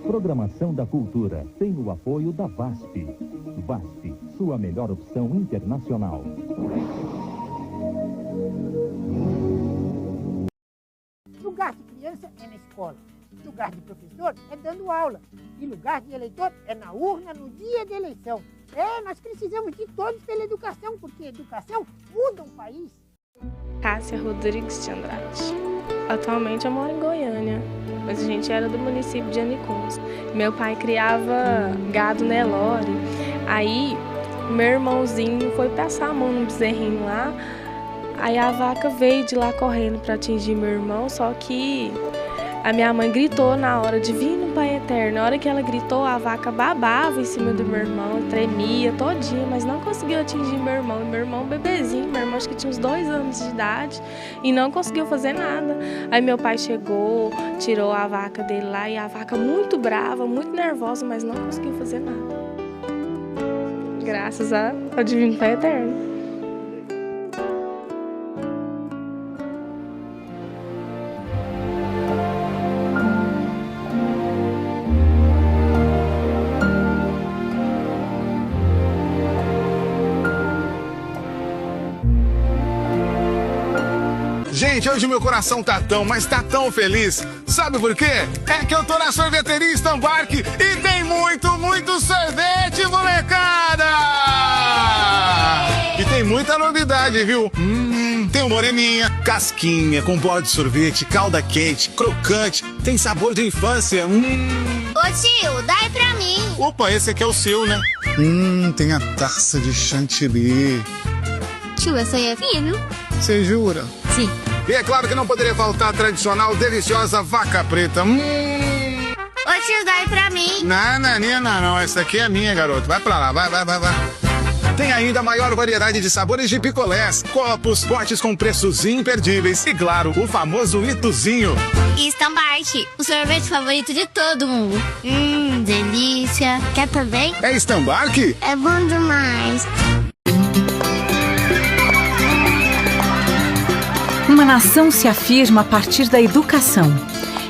Programação da Cultura tem o apoio da VASP. VASP, sua melhor opção internacional. Lugar de criança é na escola. Lugar de professor é dando aula. E lugar de eleitor é na urna no dia de eleição. Nós precisamos de todos pela educação, porque educação muda um país. Cássia Rodrigues de Andrade. Atualmente eu moro em Goiânia, mas a gente era do município de Anicuns. Meu pai criava gado Nelore. Aí meu irmãozinho foi passar a mão no bezerrinho lá. Aí a vaca veio de lá correndo para atingir meu irmão, só que a minha mãe gritou na hora, Divino Pai Eterno. Na hora que ela gritou, a vaca babava em cima do meu irmão, tremia todinha, mas não conseguiu atingir meu irmão. E meu irmão bebezinho, meu irmão acho que tinha uns 2 anos de idade e não conseguiu fazer nada. Aí meu pai chegou, tirou a vaca dele lá e a vaca muito brava, muito nervosa, mas não conseguiu fazer nada. Graças ao Divino Pai Eterno. Gente, hoje meu coração tá tão feliz. Sabe por quê? É que eu tô na sorveteria Stambark e tem muito sorvete, molecada! E tem muita novidade, viu? Tem o moreninha, casquinha, com pó de sorvete, calda quente, crocante, tem sabor de infância. Ô tio, dá aí pra mim. Opa, esse aqui é o seu, né? Tem a taça de chantilly. Tio, essa aí é minha, viu? Você jura? Sim. E é claro que não poderia faltar a tradicional, deliciosa vaca preta. Ô tio, dá aí pra mim. Não, essa aqui é minha, garoto. Vai pra lá, vai. Tem ainda a maior variedade de sabores de picolés, copos, potes com preços imperdíveis e, claro, o famoso Ituzinho. Stambark, o sorvete favorito de todo mundo. Delícia. Quer também? É Stambark? É bom demais. Uma nação se afirma a partir da educação.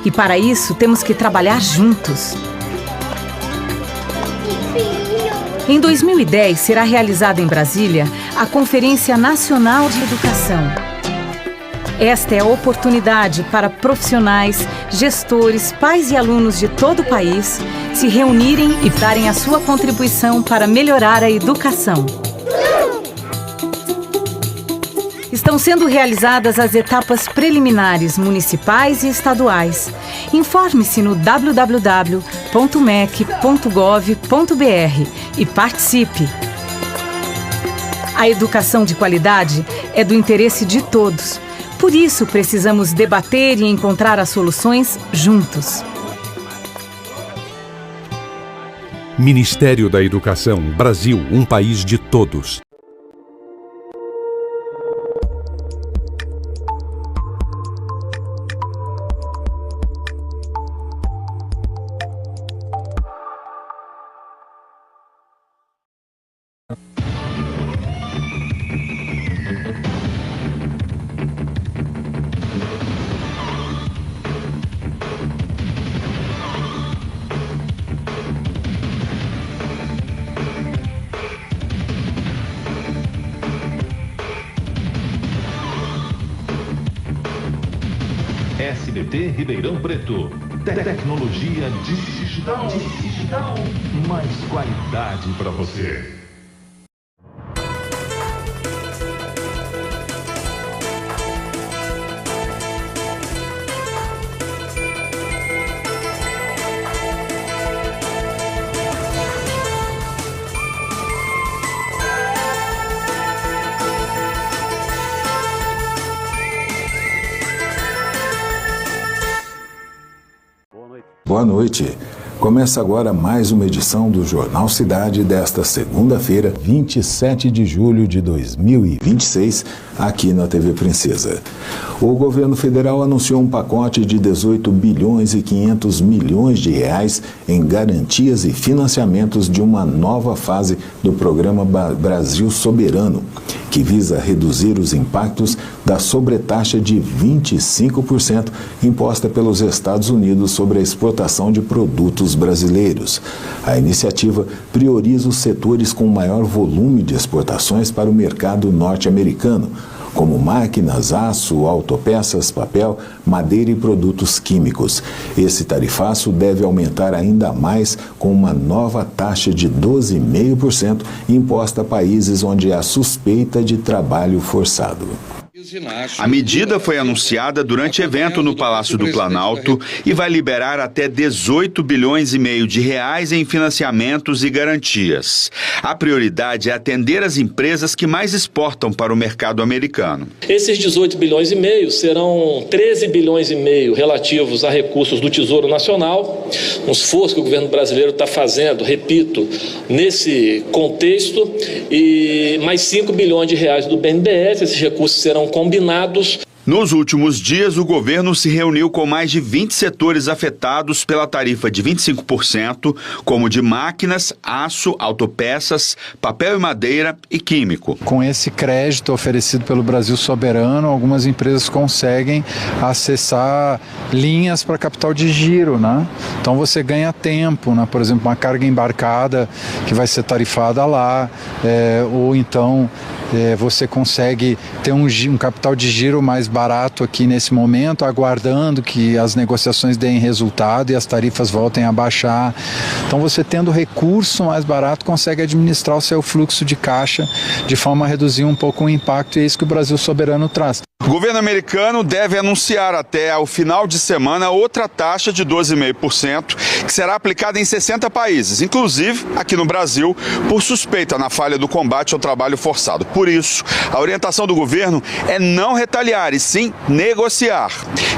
E para isso temos que trabalhar juntos. Em 2010 será realizada em Brasília a Conferência Nacional de Educação. Esta é a oportunidade para profissionais, gestores, pais e alunos de todo o país se reunirem e darem a sua contribuição para melhorar a educação. Estão sendo realizadas as etapas preliminares municipais e estaduais. Informe-se no www.mec.gov.br e participe. A educação de qualidade é do interesse de todos. Por isso, precisamos debater e encontrar as soluções juntos. Ministério da Educação, Brasil, um país de todos. SBT Ribeirão Preto. Tecnologia digital. Mais qualidade para você. Boa noite. Começa agora mais uma edição do Jornal Cidade desta segunda-feira, 27 de julho de 2026, aqui na TV Princesa. O governo federal anunciou um pacote de 18 bilhões e 500 milhões de reais em garantias e financiamentos de uma nova fase do programa Brasil Soberano, que visa reduzir os impactos da sobretaxa de 25% imposta pelos Estados Unidos sobre a exportação de produtos brasileiros. A iniciativa prioriza os setores com maior volume de exportações para o mercado norte-americano, como máquinas, aço, autopeças, papel, madeira e produtos químicos. Esse tarifaço deve aumentar ainda mais com uma nova taxa de 12,5% imposta a países onde há suspeita de trabalho forçado. A medida foi anunciada durante evento no Palácio do Planalto e vai liberar até 18 bilhões e meio de reais em financiamentos e garantias. A prioridade é atender as empresas que mais exportam para o mercado americano. Esses 18 bilhões e meio serão 13 bilhões e meio relativos a recursos do Tesouro Nacional, um esforço que o governo brasileiro está fazendo, repito, nesse contexto, e mais 5 bilhões de reais do BNDES. Esses recursos serão combinados. Nos últimos dias, o governo se reuniu com mais de 20 setores afetados pela tarifa de 25%, como de máquinas, aço, autopeças, papel e madeira e químico. Com esse crédito oferecido pelo Brasil Soberano, algumas empresas conseguem acessar linhas para capital de giro, né? Então você ganha tempo, né? Por exemplo, uma carga embarcada que vai ser tarifada lá, ou então você consegue ter um capital de giro mais barato aqui nesse momento, aguardando que as negociações deem resultado e as tarifas voltem a baixar. Então você tendo recurso mais barato consegue administrar o seu fluxo de caixa de forma a reduzir um pouco o impacto, e é isso que o Brasil Soberano traz. O governo americano deve anunciar até o final de semana outra taxa de 12,5% que será aplicada em 60 países, inclusive aqui no Brasil, por suspeita na falha do combate ao trabalho forçado. Por isso, a orientação do governo é não retaliar e sim negociar.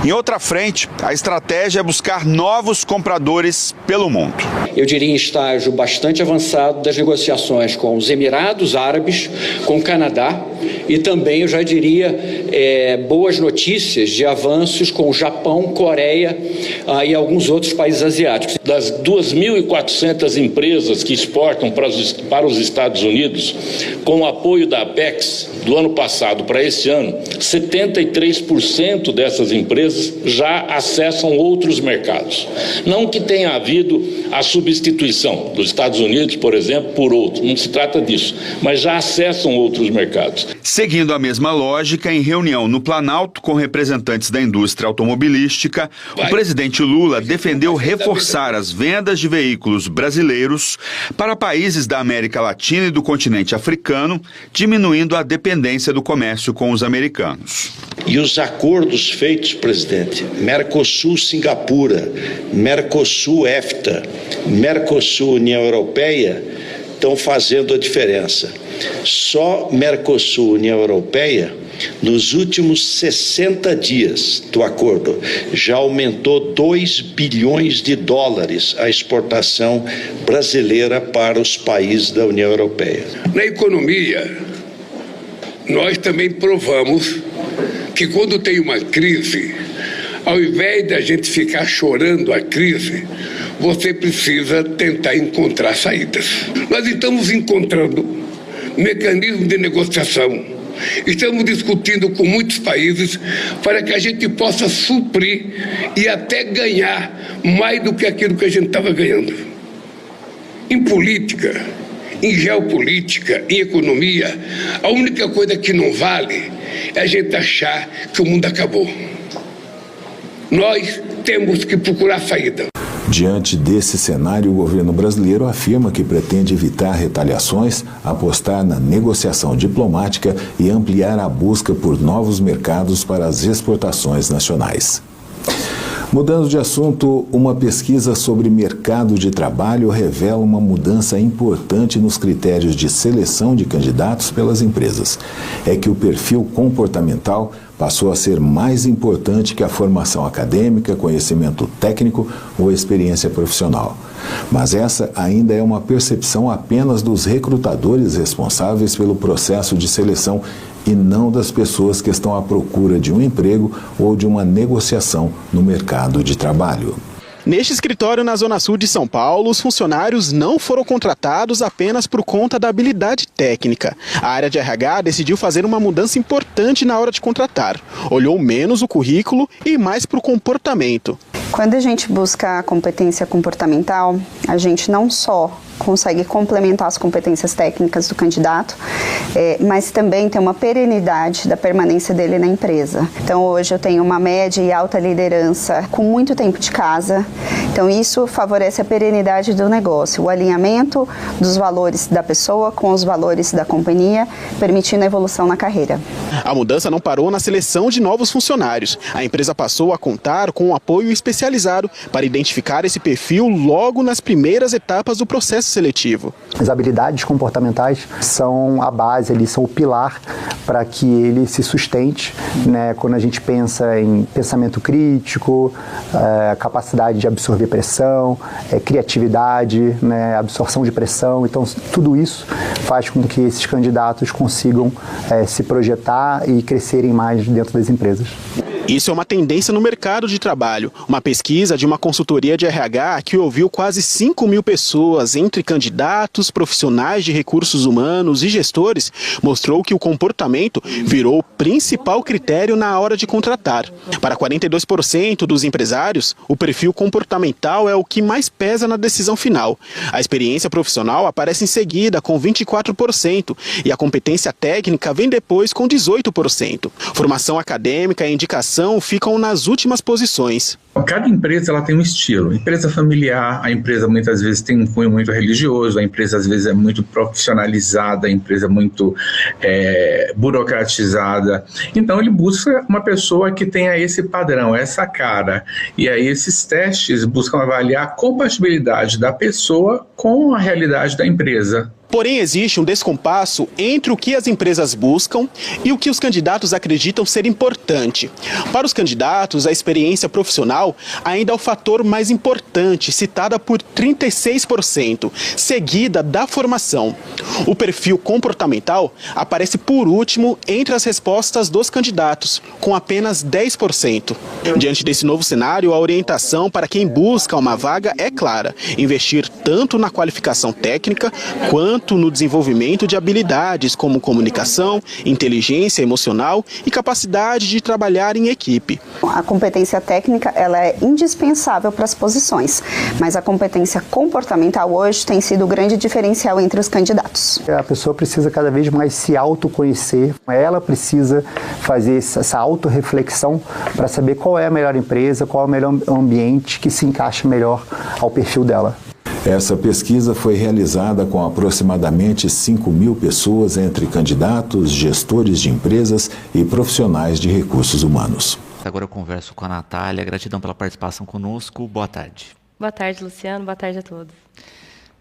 Em outra frente, a estratégia é buscar novos compradores pelo mundo. Eu diria em estágio bastante avançado das negociações com os Emirados Árabes, com o Canadá, e também eu já diria boas notícias de avanços com o Japão, Coreia e alguns outros países asiáticos. Das 2.400 empresas que exportam para os Estados Unidos, com o apoio da Apex do ano passado para esse ano, 73% dessas empresas já acessam outros mercados. Não que tenha havido a substituição dos Estados Unidos, por exemplo, por outros, não se trata disso, mas já acessam outros mercados. Seguindo a mesma lógica, em reunião no Planalto com representantes da indústria automobilística, o presidente Lula defendeu reforçar as vendas de veículos brasileiros para países da América Latina e do continente africano, diminuindo a dependência do comércio com os americanos. E os acordos feitos, presidente, Mercosul-Singapura, Mercosul-EFTA, Mercosul-União Europeia, estão fazendo a diferença. Só Mercosul-União Europeia, nos últimos 60 dias do acordo, já aumentou 2 bilhões de dólares a exportação brasileira para os países da União Europeia. Na economia, nós também provamos que quando tem uma crise, ao invés da gente ficar chorando a crise, você precisa tentar encontrar saídas. Nós estamos encontrando mecanismos de negociação. Estamos discutindo com muitos países para que a gente possa suprir e até ganhar mais do que aquilo que a gente estava ganhando. Em política, em geopolítica, em economia, a única coisa que não vale é a gente achar que o mundo acabou. Nós temos que procurar saída. Diante desse cenário, o governo brasileiro afirma que pretende evitar retaliações, apostar na negociação diplomática e ampliar a busca por novos mercados para as exportações nacionais. Mudando de assunto, uma pesquisa sobre mercado de trabalho revela uma mudança importante nos critérios de seleção de candidatos pelas empresas. É que o perfil comportamental passou a ser mais importante que a formação acadêmica, conhecimento técnico ou experiência profissional. Mas essa ainda é uma percepção apenas dos recrutadores responsáveis pelo processo de seleção e não das pessoas que estão à procura de um emprego ou de uma negociação no mercado de trabalho. Neste escritório na Zona Sul de São Paulo, os funcionários não foram contratados apenas por conta da habilidade técnica. A área de RH decidiu fazer uma mudança importante na hora de contratar. Olhou menos o currículo e mais para o comportamento. Quando a gente busca a competência comportamental, a gente não só consegue complementar as competências técnicas do candidato, mas também tem uma perenidade da permanência dele na empresa. Então hoje eu tenho uma média e alta liderança com muito tempo de casa, então isso favorece a perenidade do negócio, o alinhamento dos valores da pessoa com os valores da companhia, permitindo a evolução na carreira. A mudança não parou na seleção de novos funcionários. A empresa passou a contar com um apoio especializado para identificar esse perfil logo nas primeiras etapas do processo seletivo. As habilidades comportamentais são a base, eles são o pilar para que ele se sustente, né? Quando a gente pensa em pensamento crítico, capacidade de absorver pressão, criatividade, né? Absorção de pressão. Então, tudo isso faz com que esses candidatos consigam se projetar e crescerem mais dentro das empresas. Isso é uma tendência no mercado de trabalho. Uma pesquisa de uma consultoria de RH que ouviu quase 5.000 pessoas, entre candidatos, profissionais de recursos humanos e gestores, mostrou que o comportamento virou o principal critério na hora de contratar. Para 42% dos empresários, o perfil comportamental é o que mais pesa na decisão final. A experiência profissional aparece em seguida, com 24%, e a competência técnica vem depois, com 18%. Formação acadêmica e indicação ficam nas últimas posições. Cada empresa ela tem um estilo. Empresa familiar, a empresa muitas vezes tem um cunho muito religioso, a empresa às vezes é muito profissionalizada, a empresa muito burocratizada. Então ele busca uma pessoa que tenha esse padrão, essa cara. E aí esses testes buscam avaliar a compatibilidade da pessoa com a realidade da empresa. Porém, existe um descompasso entre o que as empresas buscam e o que os candidatos acreditam ser importante. Para os candidatos, a experiência profissional ainda é o fator mais importante, citada por 36%, seguida da formação. O perfil comportamental aparece por último entre as respostas dos candidatos, com apenas 10%. Diante desse novo cenário, a orientação para quem busca uma vaga é clara: investir tanto na qualificação técnica quanto no desenvolvimento de habilidades como comunicação, inteligência emocional e capacidade de trabalhar em equipe. A competência técnica ela é indispensável para as posições, mas a competência comportamental hoje tem sido o grande diferencial entre os candidatos. A pessoa precisa cada vez mais se autoconhecer, ela precisa fazer essa autorreflexão para saber qual é a melhor empresa, qual é o melhor ambiente que se encaixa melhor ao perfil dela. Essa pesquisa foi realizada com aproximadamente 5.000 pessoas, entre candidatos, gestores de empresas e profissionais de recursos humanos. Agora eu converso com a Natália. Gratidão pela participação conosco. Boa tarde. Boa tarde, Luciano. Boa tarde a todos.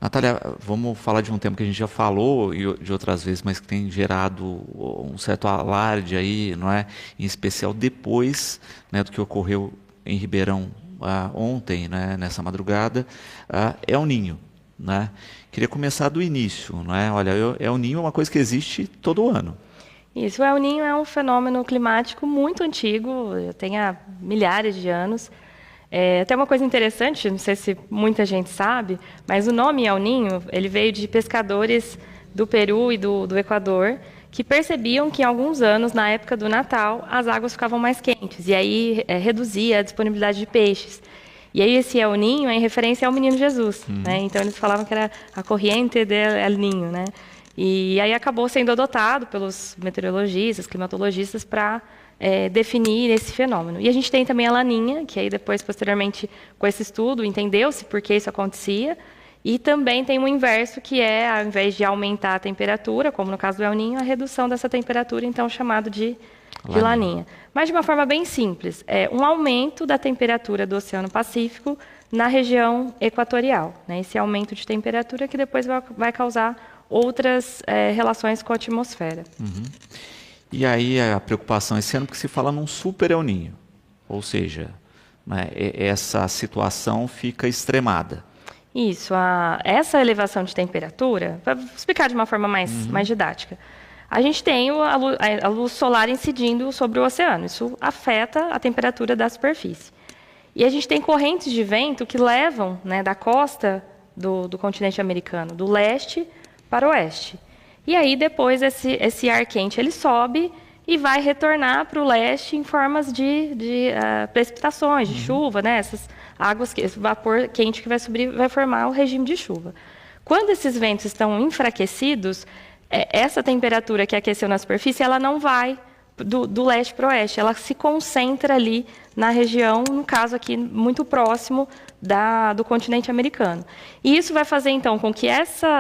Natália, vamos falar de um tema que a gente já falou e de outras vezes, mas que tem gerado um certo alarde aí, não é? Em especial depois, né, do que ocorreu em Ribeirão ontem, né, nessa madrugada, é o Ninho, né? Queria começar do início, né? Olha, El Ninho é uma coisa que existe todo ano. Isso, o El Ninho é um fenômeno climático muito antigo, tem há milhares de anos. Até uma coisa interessante, não sei se muita gente sabe, mas o nome El Ninho, ele veio de pescadores do Peru e do Equador, que percebiam que em alguns anos, na época do Natal, as águas ficavam mais quentes, e aí reduzia a disponibilidade de peixes. E aí esse El Ninho é em referência ao menino Jesus, né? Então eles falavam que era a corriente del El Ninho, né? E aí acabou sendo adotado pelos meteorologistas, climatologistas, para definir esse fenômeno. E a gente tem também a Laninha, que aí depois, posteriormente, com esse estudo, entendeu-se por que isso acontecia. E também tem o inverso, que é, ao invés de aumentar a temperatura, como no caso do El Ninho, a redução dessa temperatura, então chamado de Laninha. Mas de uma forma bem simples, é um aumento da temperatura do Oceano Pacífico na região equatorial, né? Esse aumento de temperatura que depois vai causar outras relações com a atmosfera. Uhum. E aí a preocupação esse ano, porque se fala num super El Ninho, ou seja, né, essa situação fica extremada. Isso, essa elevação de temperatura, para explicar de uma forma mais didática, a gente tem a luz solar incidindo sobre o oceano, isso afeta a temperatura da superfície. E a gente tem correntes de vento que levam, né, da costa do continente americano, do leste para o oeste. E aí depois esse ar quente ele sobe e vai retornar para o leste em formas de precipitações, de chuva, né? Essas águas, esse vapor quente que vai subir vai formar o regime de chuva. Quando esses ventos estão enfraquecidos, essa temperatura que aqueceu na superfície, ela não vai do leste para o oeste, ela se concentra ali na região, no caso aqui, muito próximo do continente americano. E isso vai fazer, então, com que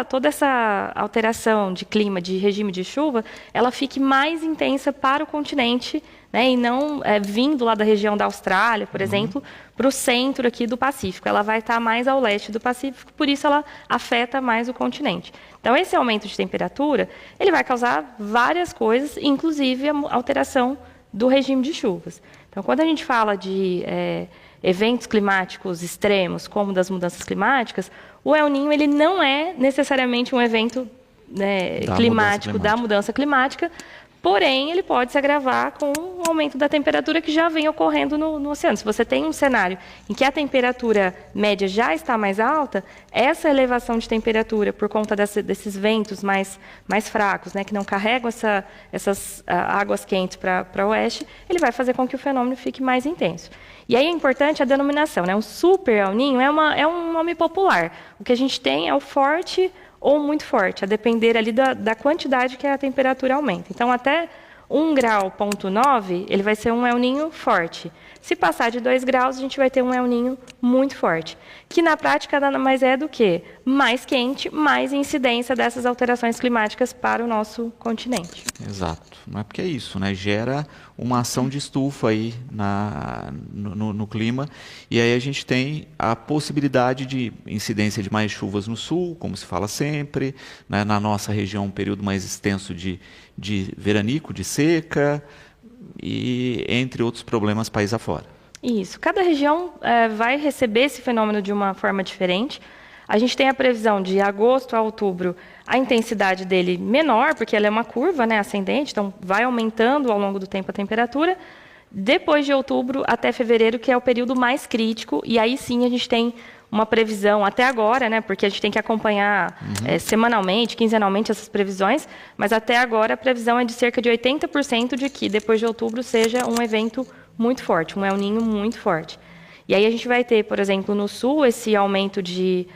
toda essa alteração de clima, de regime de chuva, ela fique mais intensa para o continente, né, e não vindo lá da região da Austrália, por exemplo, para o centro aqui do Pacífico. Ela vai estar mais ao leste do Pacífico, por isso ela afeta mais o continente. Então, esse aumento de temperatura, ele vai causar várias coisas, inclusive a alteração do regime de chuvas. Então, quando a gente fala de eventos climáticos extremos, como das mudanças climáticas, o El Niño ele não é necessariamente um evento climático da mudança climática, porém, ele pode se agravar com o aumento da temperatura que já vem ocorrendo no oceano. Se você tem um cenário em que a temperatura média já está mais alta, essa elevação de temperatura, por conta desses ventos mais fracos, né, que não carregam essas águas quentes para o oeste, ele vai fazer com que o fenômeno fique mais intenso. E aí é importante a denominação, né? Um super El Niño é um nome popular. O que a gente tem é o forte ou muito forte, a depender ali da quantidade que a temperatura aumenta. Então, até 1,9 grau, ele vai ser um El Niño forte. Se passar de 2 graus, a gente vai ter um El Niño muito forte, que na prática nada mais é do que mais quente, mais incidência dessas alterações climáticas para o nosso continente. Exato. Não é porque é isso, né? Gera uma ação de estufa aí no clima, e aí a gente tem a possibilidade de incidência de mais chuvas no sul, como se fala sempre, né? Na nossa região um período mais extenso de veranico, de seca, e entre outros problemas país afora. Isso. Cada região vai receber esse fenômeno de uma forma diferente. A gente tem a previsão de agosto a outubro, a intensidade dele menor, porque ela é uma curva, né, ascendente, então vai aumentando ao longo do tempo a temperatura. Depois de outubro até fevereiro, que é o período mais crítico, e aí sim a gente tem uma previsão até agora, né, porque a gente tem que acompanhar semanalmente, quinzenalmente essas previsões, mas até agora a previsão é de cerca de 80% de que depois de outubro seja um evento muito forte, um El Niño muito forte. E aí a gente vai ter, por exemplo, no sul, esse aumento de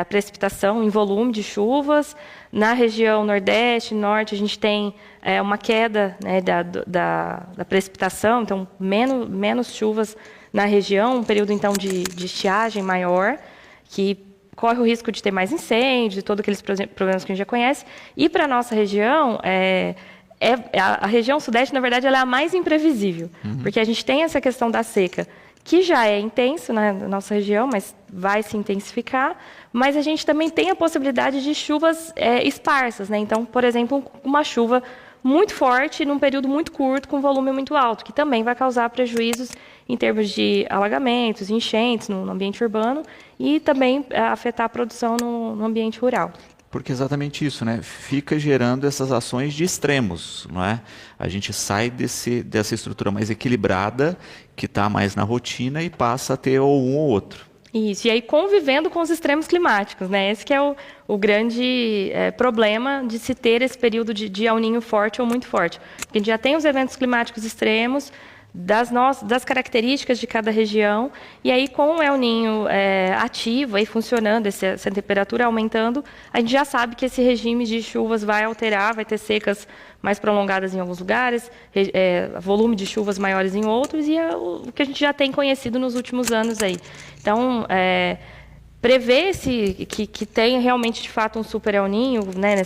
precipitação em volume de chuvas. Na região nordeste, norte, a gente tem uma queda, né, da precipitação, então menos chuvas na região, um período então de estiagem maior, que corre o risco de ter mais incêndios, todos aqueles problemas que a gente já conhece. E para a nossa região, a região sudeste, na verdade, ela é a mais imprevisível, porque a gente tem essa questão da seca, que já é intenso na nossa região, mas vai se intensificar, mas a gente também tem a possibilidade de chuvas esparsas, né? Então, por exemplo, uma chuva muito forte num período muito curto, com volume muito alto, que também vai causar prejuízos em termos de alagamentos, enchentes no ambiente urbano e também afetar a produção no ambiente rural. Porque exatamente isso, né? Fica gerando essas ações de extremos, não é? A gente sai dessa estrutura mais equilibrada, que está mais na rotina, e passa a ter ou um ou outro. Isso, e aí convivendo com os extremos climáticos, né? Esse que é o grande problema de se ter esse período de El Niño forte ou muito forte. Porque a gente já tem os eventos climáticos extremos, das características de cada região, e aí com o El Niño ativo, aí funcionando, essa temperatura aumentando, a gente já sabe que esse regime de chuvas vai alterar, vai ter secas mais prolongadas em alguns lugares, volume de chuvas maiores em outros, e é o que a gente já tem conhecido nos últimos anos aí. Então, prever que tem realmente, de fato, um super El Niño, né,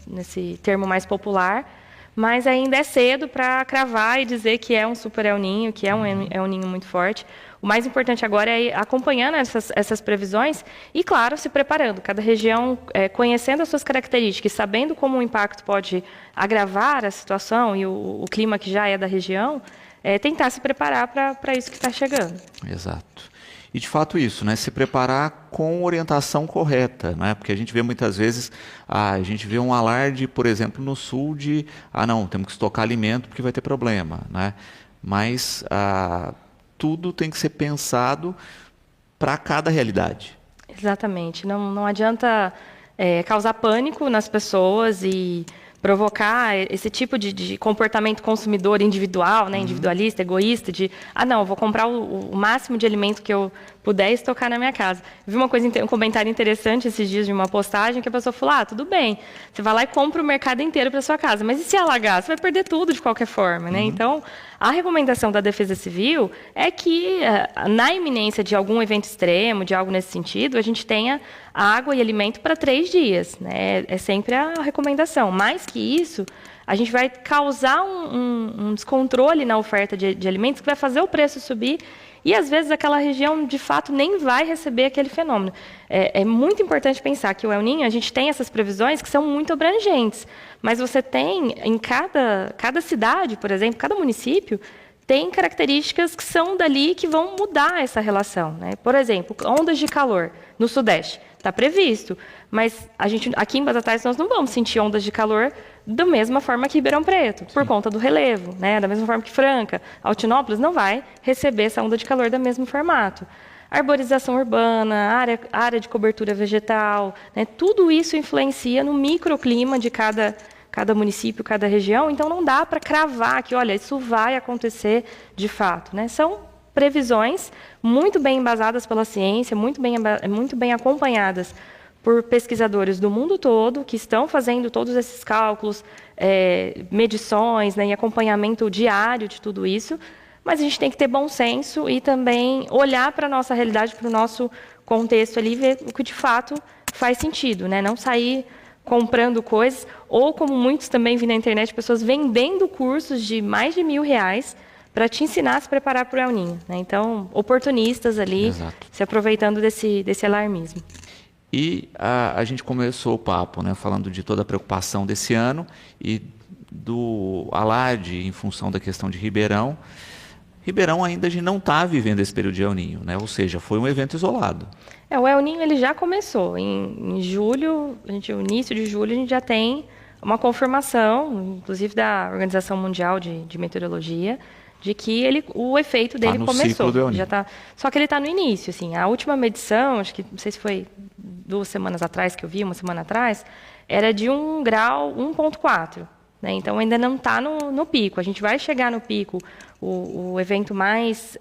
nesse termo mais popular, mas ainda é cedo para cravar e dizer que é um super El Niño, que é um El Niño muito forte. O mais importante agora é ir acompanhando essas previsões e, claro, se preparando. Cada região conhecendo as suas características, sabendo como o impacto pode agravar a situação e o clima que já é da região, tentar se preparar para isso que está chegando. Exato. E, de fato, isso, né? Se preparar com orientação correta, né? Porque a gente vê muitas vezes, a gente vê um alarde, por exemplo, no sul não, temos que estocar alimento porque vai ter problema, né? Mas tudo tem que ser pensado para cada realidade. Exatamente. Não adianta causar pânico nas pessoas e provocar esse tipo de comportamento consumidor individual, né, individualista, egoísta, de, não, eu vou comprar o máximo de alimento que eu puder estocar na minha casa. Eu vi um comentário interessante esses dias de uma postagem que a pessoa falou, tudo bem, você vai lá e compra o mercado inteiro para sua casa, mas e se alagar? Você vai perder tudo de qualquer forma, né? Então, a recomendação da Defesa Civil é que, na iminência de algum evento extremo, de algo nesse sentido, a gente tenha água e alimento para 3 dias, né? É sempre a recomendação. Mais que isso, a gente vai causar um descontrole na oferta de alimentos que vai fazer o preço subir e, às vezes, aquela região, de fato, nem vai receber aquele fenômeno. É muito importante pensar que o El Niño, a gente tem essas previsões que são muito abrangentes, mas você tem, em cada cidade, por exemplo, cada município, tem características que são dali que vão mudar essa relação, né? Por exemplo, ondas de calor no Sudeste. Está previsto, mas aqui em Batatais nós não vamos sentir ondas de calor da mesma forma que Ribeirão Preto, por conta do relevo, né? Da mesma forma que Franca. Altinópolis não vai receber essa onda de calor do mesmo formato. Arborização urbana, área de cobertura vegetal, né? Tudo isso influencia no microclima de cada município, cada região, então não dá para cravar que, olha, isso vai acontecer de fato, né? São previsões muito bem embasadas pela ciência, muito bem acompanhadas por pesquisadores do mundo todo, que estão fazendo todos esses cálculos, medições, né, e acompanhamento diário de tudo isso, mas a gente tem que ter bom senso e também olhar para a nossa realidade, para o nosso contexto ali, e ver o que de fato faz sentido, né? Não sair comprando coisas, ou como muitos também vi na internet, pessoas vendendo cursos de mais de R$1.000 para te ensinar a se preparar para o El Niño, né? Então, oportunistas ali, Exato. Se aproveitando desse alarmismo. E a gente começou o papo, né, falando de toda a preocupação desse ano e do alarde em função da questão de Ribeirão. Ribeirão ainda a gente não está vivendo esse período de El Niño, né? Ou seja, foi um evento isolado. O El Niño ele já começou. Em julho, no início de julho, a gente já tem uma confirmação, inclusive da Organização Mundial de Meteorologia, de que o efeito dele começou. Já tá, só que ele está no início. Assim, a última medição, acho que não sei se foi 2 semanas atrás que eu vi, 1 semana atrás, era de 1 grau 1,4. Né? Então ainda não está no pico. A gente vai chegar no pico, o evento mais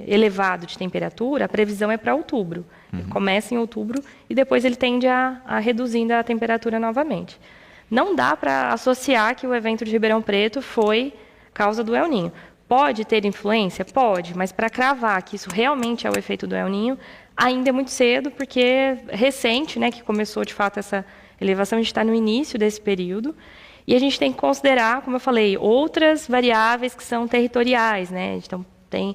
elevado de temperatura, a previsão é para outubro. Ele começa em outubro e depois ele tende a reduzindo a temperatura novamente. Não dá para associar que o evento de Ribeirão Preto foi causa do El Niño. Pode ter influência? Pode, mas para cravar que isso realmente é o efeito do El Niño, ainda é muito cedo, porque é recente, né, que começou de fato essa elevação, a gente está no início desse período, e a gente tem que considerar, como eu falei, outras variáveis que são territoriais, né? Então, tem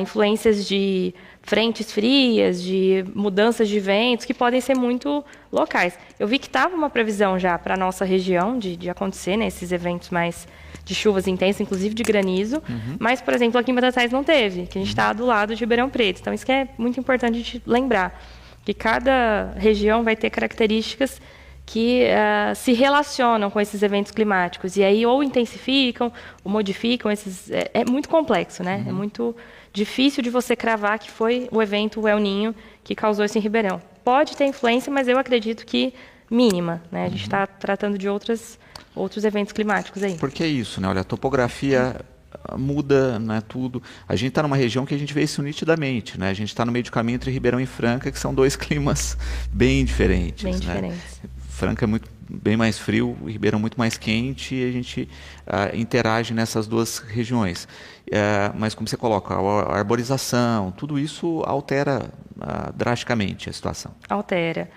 influências de frentes frias, de mudanças de ventos, que podem ser muito locais. Eu vi que estava uma previsão já para a nossa região de acontecer, né, esses eventos mais de chuvas intensas, inclusive de granizo, mas, por exemplo, aqui em Batatais não teve, que a gente está do lado de Ribeirão Preto. Então, isso que é muito importante a gente lembrar, que cada região vai ter características que se relacionam com esses eventos climáticos, e aí ou intensificam, ou modificam esses... É muito complexo, né? É muito difícil de você cravar que foi o evento El Niño que causou isso em Ribeirão. Pode ter influência, mas eu acredito que mínima, né? A gente está tratando de outros eventos climáticos aí. Porque é isso, né? Olha, a topografia muda, né, tudo. A gente está numa região que a gente vê isso nitidamente, né? A gente está no meio do caminho entre Ribeirão e Franca, que são 2 climas bem diferentes. Bem né? diferentes. Franca é bem mais frio, Ribeirão muito mais quente, e a gente interage nessas 2 regiões. Mas como você coloca, a arborização, tudo isso altera drasticamente a situação. Altera.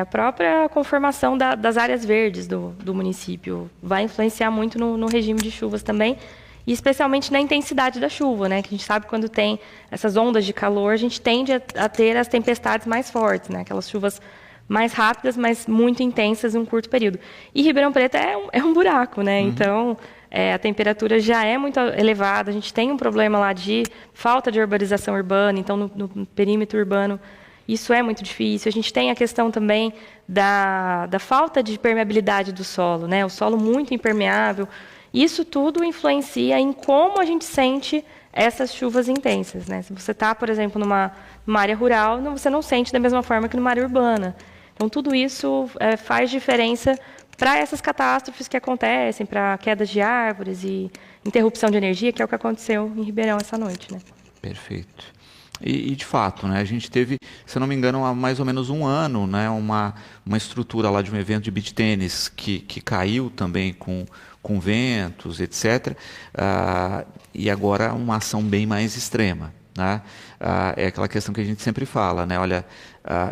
A própria conformação das áreas verdes do município vai influenciar muito no regime de chuvas também, e especialmente na intensidade da chuva, né? Que a gente sabe que quando tem essas ondas de calor, a gente tende a ter as tempestades mais fortes, né? Aquelas chuvas mais rápidas, mas muito intensas em um curto período. E Ribeirão Preto é um buraco, né? Então, a temperatura já é muito elevada, a gente tem um problema lá de falta de urbanização urbana, então no perímetro urbano isso é muito difícil. A gente tem a questão também da falta de permeabilidade do solo, né? O solo muito impermeável. Isso tudo influencia em como a gente sente essas chuvas intensas, né? Se você está, por exemplo, numa área rural, você não sente da mesma forma que numa área urbana. Então, tudo isso faz diferença para essas catástrofes que acontecem, para quedas de árvores e interrupção de energia, que é o que aconteceu em Ribeirão essa noite, né? Perfeito. E de fato, né, a gente teve, se eu não me engano, há mais ou menos um ano, né, uma estrutura lá de um evento de beach tênis que caiu também com ventos, etc. E agora uma ação bem mais extrema, né? É aquela questão que a gente sempre fala, né? Olha,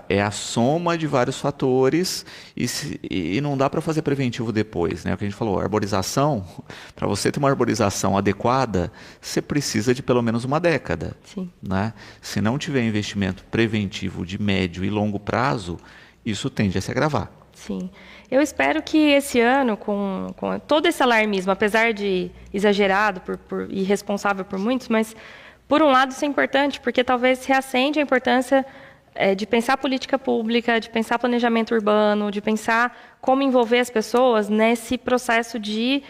é a soma de vários fatores e não dá para fazer preventivo depois, né? O que a gente falou, arborização, para você ter uma arborização adequada, você precisa de pelo menos uma década. Sim. Né? Se não tiver investimento preventivo de médio e longo prazo, isso tende a se agravar. Sim. Eu espero que esse ano, com todo esse alarmismo, apesar de exagerado e irresponsável por muitos, mas, por um lado, isso é importante, porque talvez reacende a importância de pensar política pública, de pensar planejamento urbano, de pensar como envolver as pessoas nesse processo de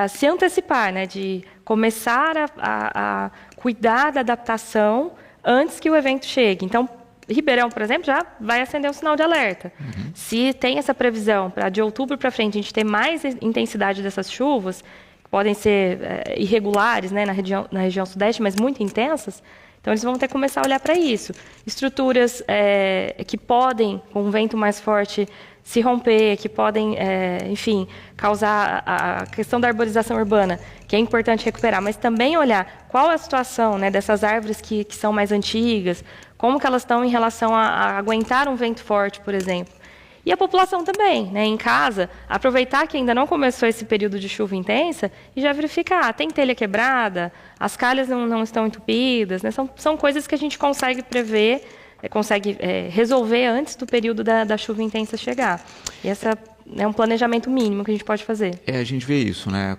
se antecipar, né? De começar a cuidar da adaptação antes que o evento chegue. Então, Ribeirão, por exemplo, já vai acender um sinal de alerta. Uhum. Se tem essa previsão para de outubro para frente a gente ter mais intensidade dessas chuvas, que podem ser irregulares, né, na região sudeste, mas muito intensas, então eles vão ter que começar a olhar para isso. Estruturas que podem, com um vento mais forte, se romper, que podem, enfim, causar a questão da arborização urbana, que é importante recuperar, mas também olhar qual é a situação, né, dessas árvores que são mais antigas, como que elas estão em relação a aguentar um vento forte, por exemplo. E a população também, né, em casa, aproveitar que ainda não começou esse período de chuva intensa e já verificar, tem telha quebrada, as calhas não estão entupidas, né, são coisas que a gente consegue prever, consegue resolver antes do período da chuva intensa chegar. E essa é um planejamento mínimo que a gente pode fazer. A gente vê isso, né?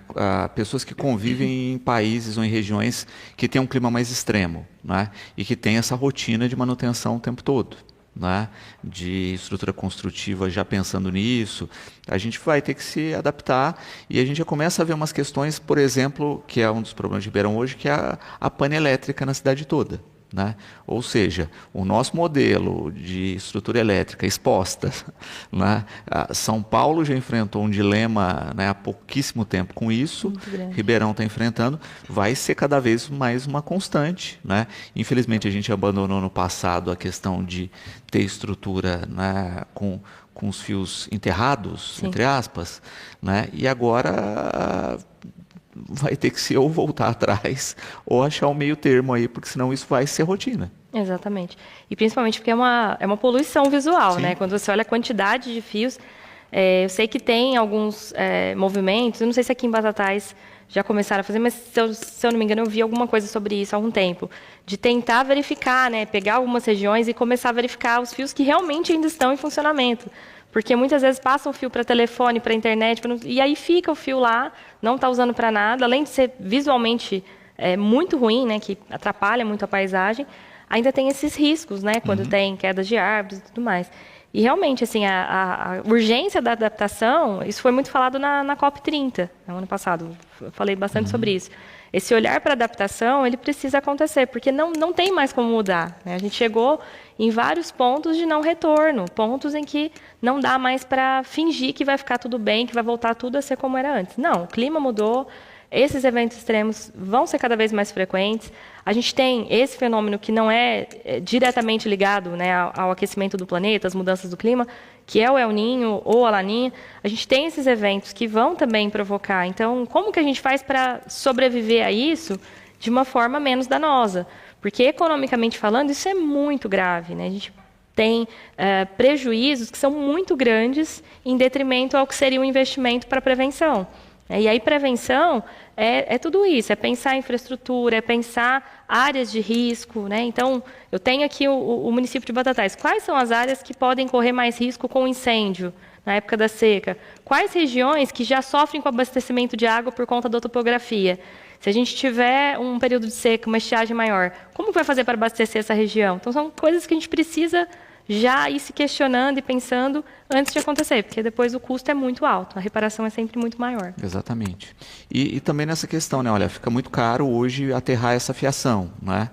Pessoas que convivem em países ou em regiões que têm um clima mais extremo, né? E que têm essa rotina de manutenção o tempo todo, né? De estrutura construtiva já pensando nisso, a gente vai ter que se adaptar e a gente já começa a ver umas questões, por exemplo, que é um dos problemas de Ribeirão hoje, que é a pane elétrica na cidade toda. Né? Ou seja, o nosso modelo de estrutura elétrica exposta, né? São Paulo já enfrentou um dilema, né, há pouquíssimo tempo com isso, Ribeirão está enfrentando, vai ser cada vez mais uma constante. Né? Infelizmente a gente abandonou no passado a questão de ter estrutura, né, com os fios enterrados, Sim. entre aspas, né? E agora vai ter que se ou voltar atrás ou achar um meio termo aí, porque senão isso vai ser rotina. Exatamente. E principalmente porque é uma poluição visual, né? Quando você olha a quantidade de fios, eu sei que tem alguns movimentos, eu não sei se aqui em Batatais já começaram a fazer, mas se eu não me engano eu vi alguma coisa sobre isso há algum tempo, de tentar verificar, né? Pegar algumas regiões e começar a verificar os fios que realmente ainda estão em funcionamento. Porque muitas vezes passa um fio para telefone, para internet, e aí fica o fio lá, não está usando para nada, além de ser visualmente muito ruim, né, que atrapalha muito a paisagem, ainda tem esses riscos, né, quando tem quedas de árvores e tudo mais. E realmente, assim, a urgência da adaptação, isso foi muito falado na COP30, no ano passado, eu falei bastante sobre isso. Esse olhar para a adaptação, ele precisa acontecer, porque não tem mais como mudar. Né? A gente chegou em vários pontos de não retorno, pontos em que não dá mais para fingir que vai ficar tudo bem, que vai voltar tudo a ser como era antes. Não, o clima mudou, esses eventos extremos vão ser cada vez mais frequentes. A gente tem esse fenômeno que não é diretamente ligado, né, ao aquecimento do planeta, às mudanças do clima, que é o El Niño ou a Laninha. A gente tem esses eventos que vão também provocar. Então, como que a gente faz para sobreviver a isso de uma forma menos danosa? Porque, economicamente falando, isso é muito grave, né? A gente tem prejuízos que são muito grandes em detrimento ao que seria um investimento para prevenção. E aí, prevenção é tudo isso, é pensar em infraestrutura, é pensar áreas de risco, né? Então, eu tenho aqui o município de Batatais. Quais são as áreas que podem correr mais risco com incêndio na época da seca? Quais regiões que já sofrem com abastecimento de água por conta da topografia? Se a gente tiver um período de seca, uma estiagem maior, como vai fazer para abastecer essa região? Então, são coisas que a gente precisa já ir se questionando e pensando antes de acontecer, porque depois o custo é muito alto, a reparação é sempre muito maior. Exatamente. E também nessa questão, né? Olha, fica muito caro hoje aterrar essa fiação, né?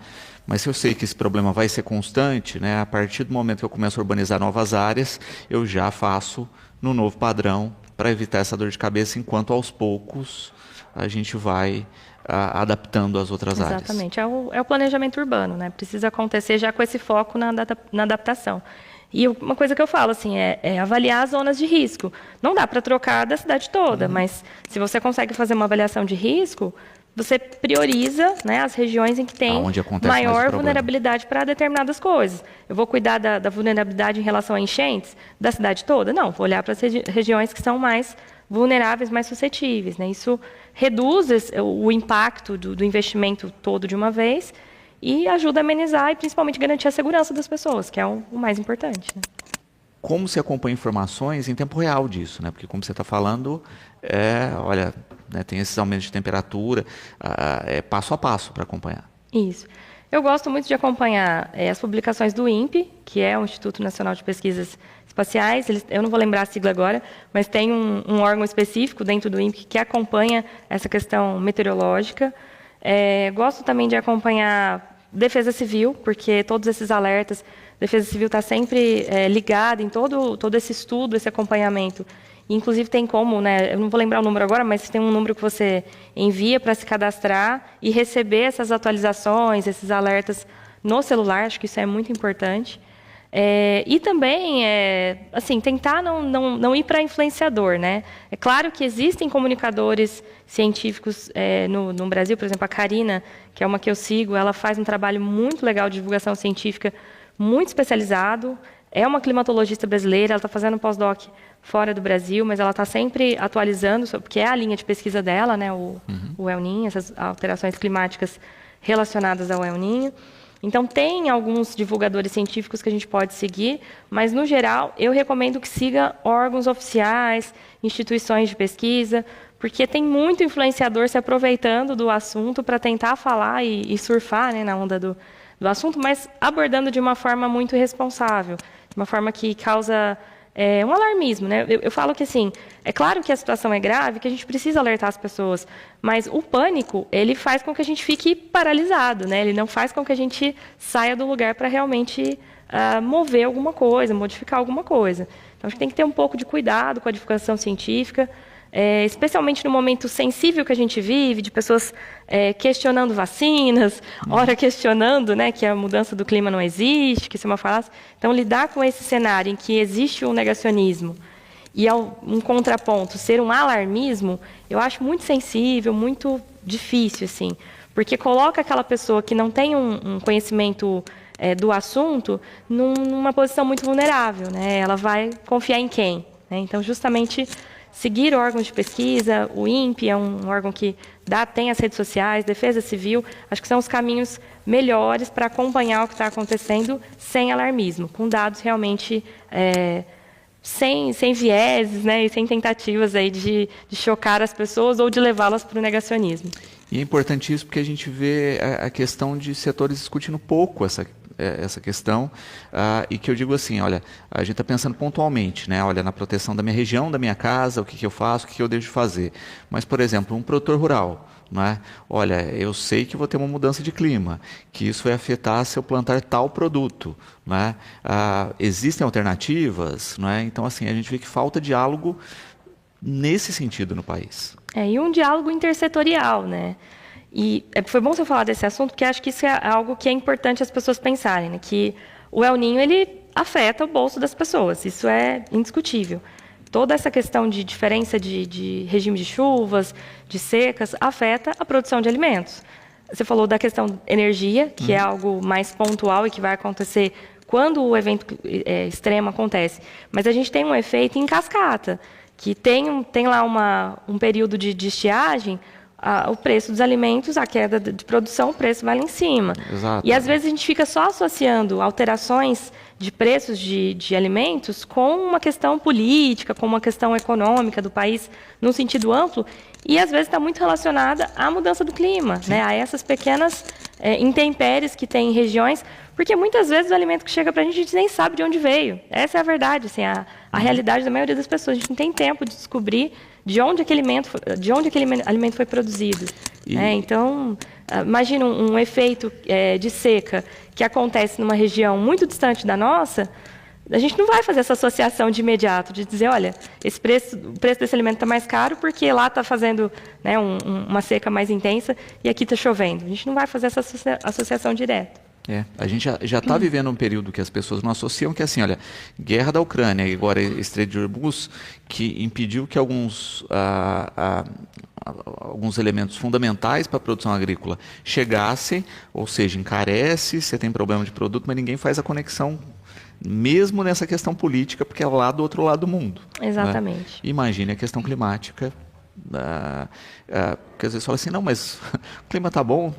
Mas se eu sei que esse problema vai ser constante, né? A partir do momento que eu começo a urbanizar novas áreas, eu já faço no novo padrão para evitar essa dor de cabeça, enquanto aos poucos a gente vai adaptando as outras áreas. Exatamente, é o planejamento urbano, né? Precisa acontecer já com esse foco na adaptação. E uma coisa que eu falo, assim, é avaliar as zonas de risco. Não dá para trocar da cidade toda, mas se você consegue fazer uma avaliação de risco, você prioriza, né, as regiões em que tem maior vulnerabilidade para determinadas coisas. Eu vou cuidar da vulnerabilidade em relação a enchentes da cidade toda? Não, vou olhar para as regiões que são mais vulneráveis, mais suscetíveis, né? Isso reduz o impacto do investimento todo de uma vez e ajuda a amenizar e principalmente garantir a segurança das pessoas, que é o mais importante, né? Como se acompanha informações em tempo real disso, né? Porque como você está falando, olha, né, tem esses aumentos de temperatura, é passo a passo para acompanhar. Isso. Eu gosto muito de acompanhar as publicações do INPE, que é o Instituto Nacional de Pesquisas Espaciais. Eu não vou lembrar a sigla agora, mas tem um órgão específico dentro do INPE que acompanha essa questão meteorológica. Gosto também de acompanhar Defesa Civil, porque todos esses alertas, Defesa Civil está sempre ligada em todo esse estudo, esse acompanhamento. Inclusive tem como, né, eu não vou lembrar o número agora, mas tem um número que você envia para se cadastrar e receber essas atualizações, esses alertas no celular, acho que isso é muito importante. E também, assim, tentar não ir para influenciador, né? É claro que existem comunicadores científicos no Brasil, por exemplo, a Karina, que é uma que eu sigo, ela faz um trabalho muito legal de divulgação científica, muito especializado, é uma climatologista brasileira, ela está fazendo pós-doc fora do Brasil, mas ela está sempre atualizando, porque é a linha de pesquisa dela, né, o El Niño, essas alterações climáticas relacionadas ao El Niño. Então, tem alguns divulgadores científicos que a gente pode seguir, mas, no geral, eu recomendo que siga órgãos oficiais, instituições de pesquisa, porque tem muito influenciador se aproveitando do assunto para tentar falar e surfar, né, na onda do assunto, mas abordando de uma forma muito responsável, de uma forma que causa um alarmismo, né? Eu falo que, assim, é claro que a situação é grave, que a gente precisa alertar as pessoas, mas o pânico, ele faz com que a gente fique paralisado, né? Ele não faz com que a gente saia do lugar para realmente mover alguma coisa, modificar alguma coisa. Então, acho que tem que ter um pouco de cuidado com a divulgação científica, especialmente no momento sensível que a gente vive, de pessoas questionando vacinas, ora questionando, né, que a mudança do clima não existe, que isso é uma falácia. Então, lidar com esse cenário em que existe um negacionismo e um contraponto ser um alarmismo, eu acho muito sensível, muito difícil, assim, porque coloca aquela pessoa que não tem um conhecimento do assunto numa posição muito vulnerável, né? Ela vai confiar em quem? Né? Então, justamente seguir órgãos de pesquisa, o INPE é um órgão que tem as redes sociais, Defesa Civil, acho que são os caminhos melhores para acompanhar o que está acontecendo sem alarmismo, com dados realmente sem vieses, né, e sem tentativas aí de chocar as pessoas ou de levá-las para o negacionismo. E é importante isso porque a gente vê a questão de setores discutindo pouco essa questão, e que eu digo assim, olha, a gente está pensando pontualmente, né? Olha, na proteção da minha região, da minha casa, o que eu faço, o que eu deixo fazer. Mas, por exemplo, um produtor rural, né? Olha, eu sei que vou ter uma mudança de clima, que isso vai afetar se eu plantar tal produto, né? Existem alternativas, né? Então, assim, a gente vê que falta diálogo nesse sentido no país. E um diálogo intersetorial, né? E foi bom você falar desse assunto, porque acho que isso é algo que é importante as pessoas pensarem, né? Que o El Niño, ele afeta o bolso das pessoas, isso é indiscutível. Toda essa questão de diferença de regime de chuvas, de secas, afeta a produção de alimentos. Você falou da questão energia, que é algo mais pontual e que vai acontecer quando o evento extremo acontece. Mas a gente tem um efeito em cascata, que tem lá um período de estiagem, o preço dos alimentos, a queda de produção, o preço vai lá em cima. Exato. E às vezes a gente fica só associando alterações de preços de alimentos com uma questão política, com uma questão econômica do país, num sentido amplo, e às vezes está muito relacionada à mudança do clima, né? A essas pequenas intempéries que tem em regiões, porque muitas vezes o alimento que chega para a gente nem sabe de onde veio. Essa é a verdade, assim, a realidade da maioria das pessoas. A gente não tem tempo de descobrir de onde aquele alimento foi produzido. Então, imagina um efeito de seca que acontece numa região muito distante da nossa. A gente não vai fazer essa associação de imediato, de dizer, olha, o preço desse alimento está mais caro porque lá está fazendo, né, uma seca mais intensa e aqui está chovendo. A gente não vai fazer essa associação direta. A gente já está vivendo um período que as pessoas não associam, que é assim, olha, guerra da Ucrânia e agora Estreito de Hormuz, que impediu que alguns elementos fundamentais para a produção agrícola chegassem, ou seja, encarece, você tem problema de produto, mas ninguém faz a conexão, mesmo nessa questão política, porque é lá do outro lado do mundo. Exatamente. Né? Imagine a questão climática. Porque às vezes fala assim, não, mas o clima está bom,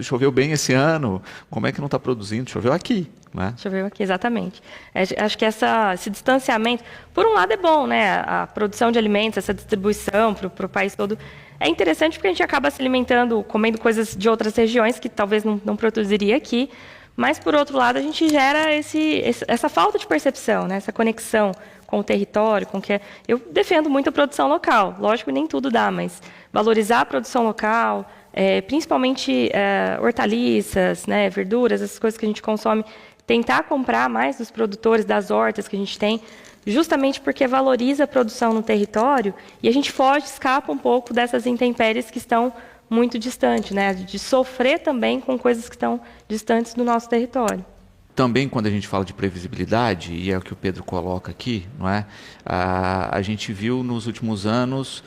choveu bem esse ano, como é que não está produzindo? Choveu aqui, né? Choveu aqui, exatamente. Acho que esse distanciamento, por um lado é bom, né? A produção de alimentos, essa distribuição para o país todo, é interessante porque a gente acaba se alimentando, comendo coisas de outras regiões que talvez não produziria aqui, mas por outro lado a gente gera essa falta de percepção, né? Essa conexão com o território, eu defendo muito a produção local. Lógico que nem tudo dá, mas valorizar a produção local, principalmente hortaliças, né, verduras, essas coisas que a gente consome, tentar comprar mais dos produtores, das hortas que a gente tem, justamente porque valoriza a produção no território e a gente escapa um pouco dessas intempéries que estão muito distantes, né, de sofrer também com coisas que estão distantes do nosso território. Também, quando a gente fala de previsibilidade, e é o que o Pedro coloca aqui, não é? A gente viu nos últimos anos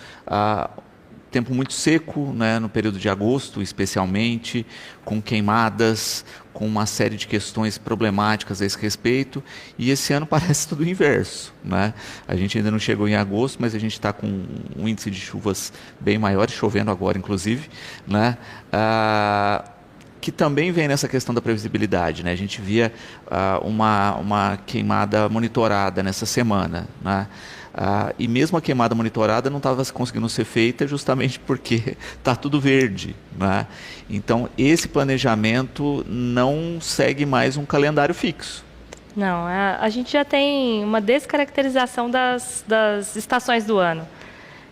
tempo muito seco, né, no período de agosto, especialmente, com queimadas, com uma série de questões problemáticas a esse respeito, e esse ano parece tudo o inverso, né? A gente ainda não chegou em agosto, mas a gente está com um índice de chuvas bem maior, chovendo agora, inclusive, né? Que também vem nessa questão da previsibilidade, né? A gente via uma queimada monitorada nessa semana, né? E mesmo a queimada monitorada não estava conseguindo ser feita justamente porque está tudo verde, né? Então, esse planejamento não segue mais um calendário fixo. Não, a gente já tem uma descaracterização das estações do ano.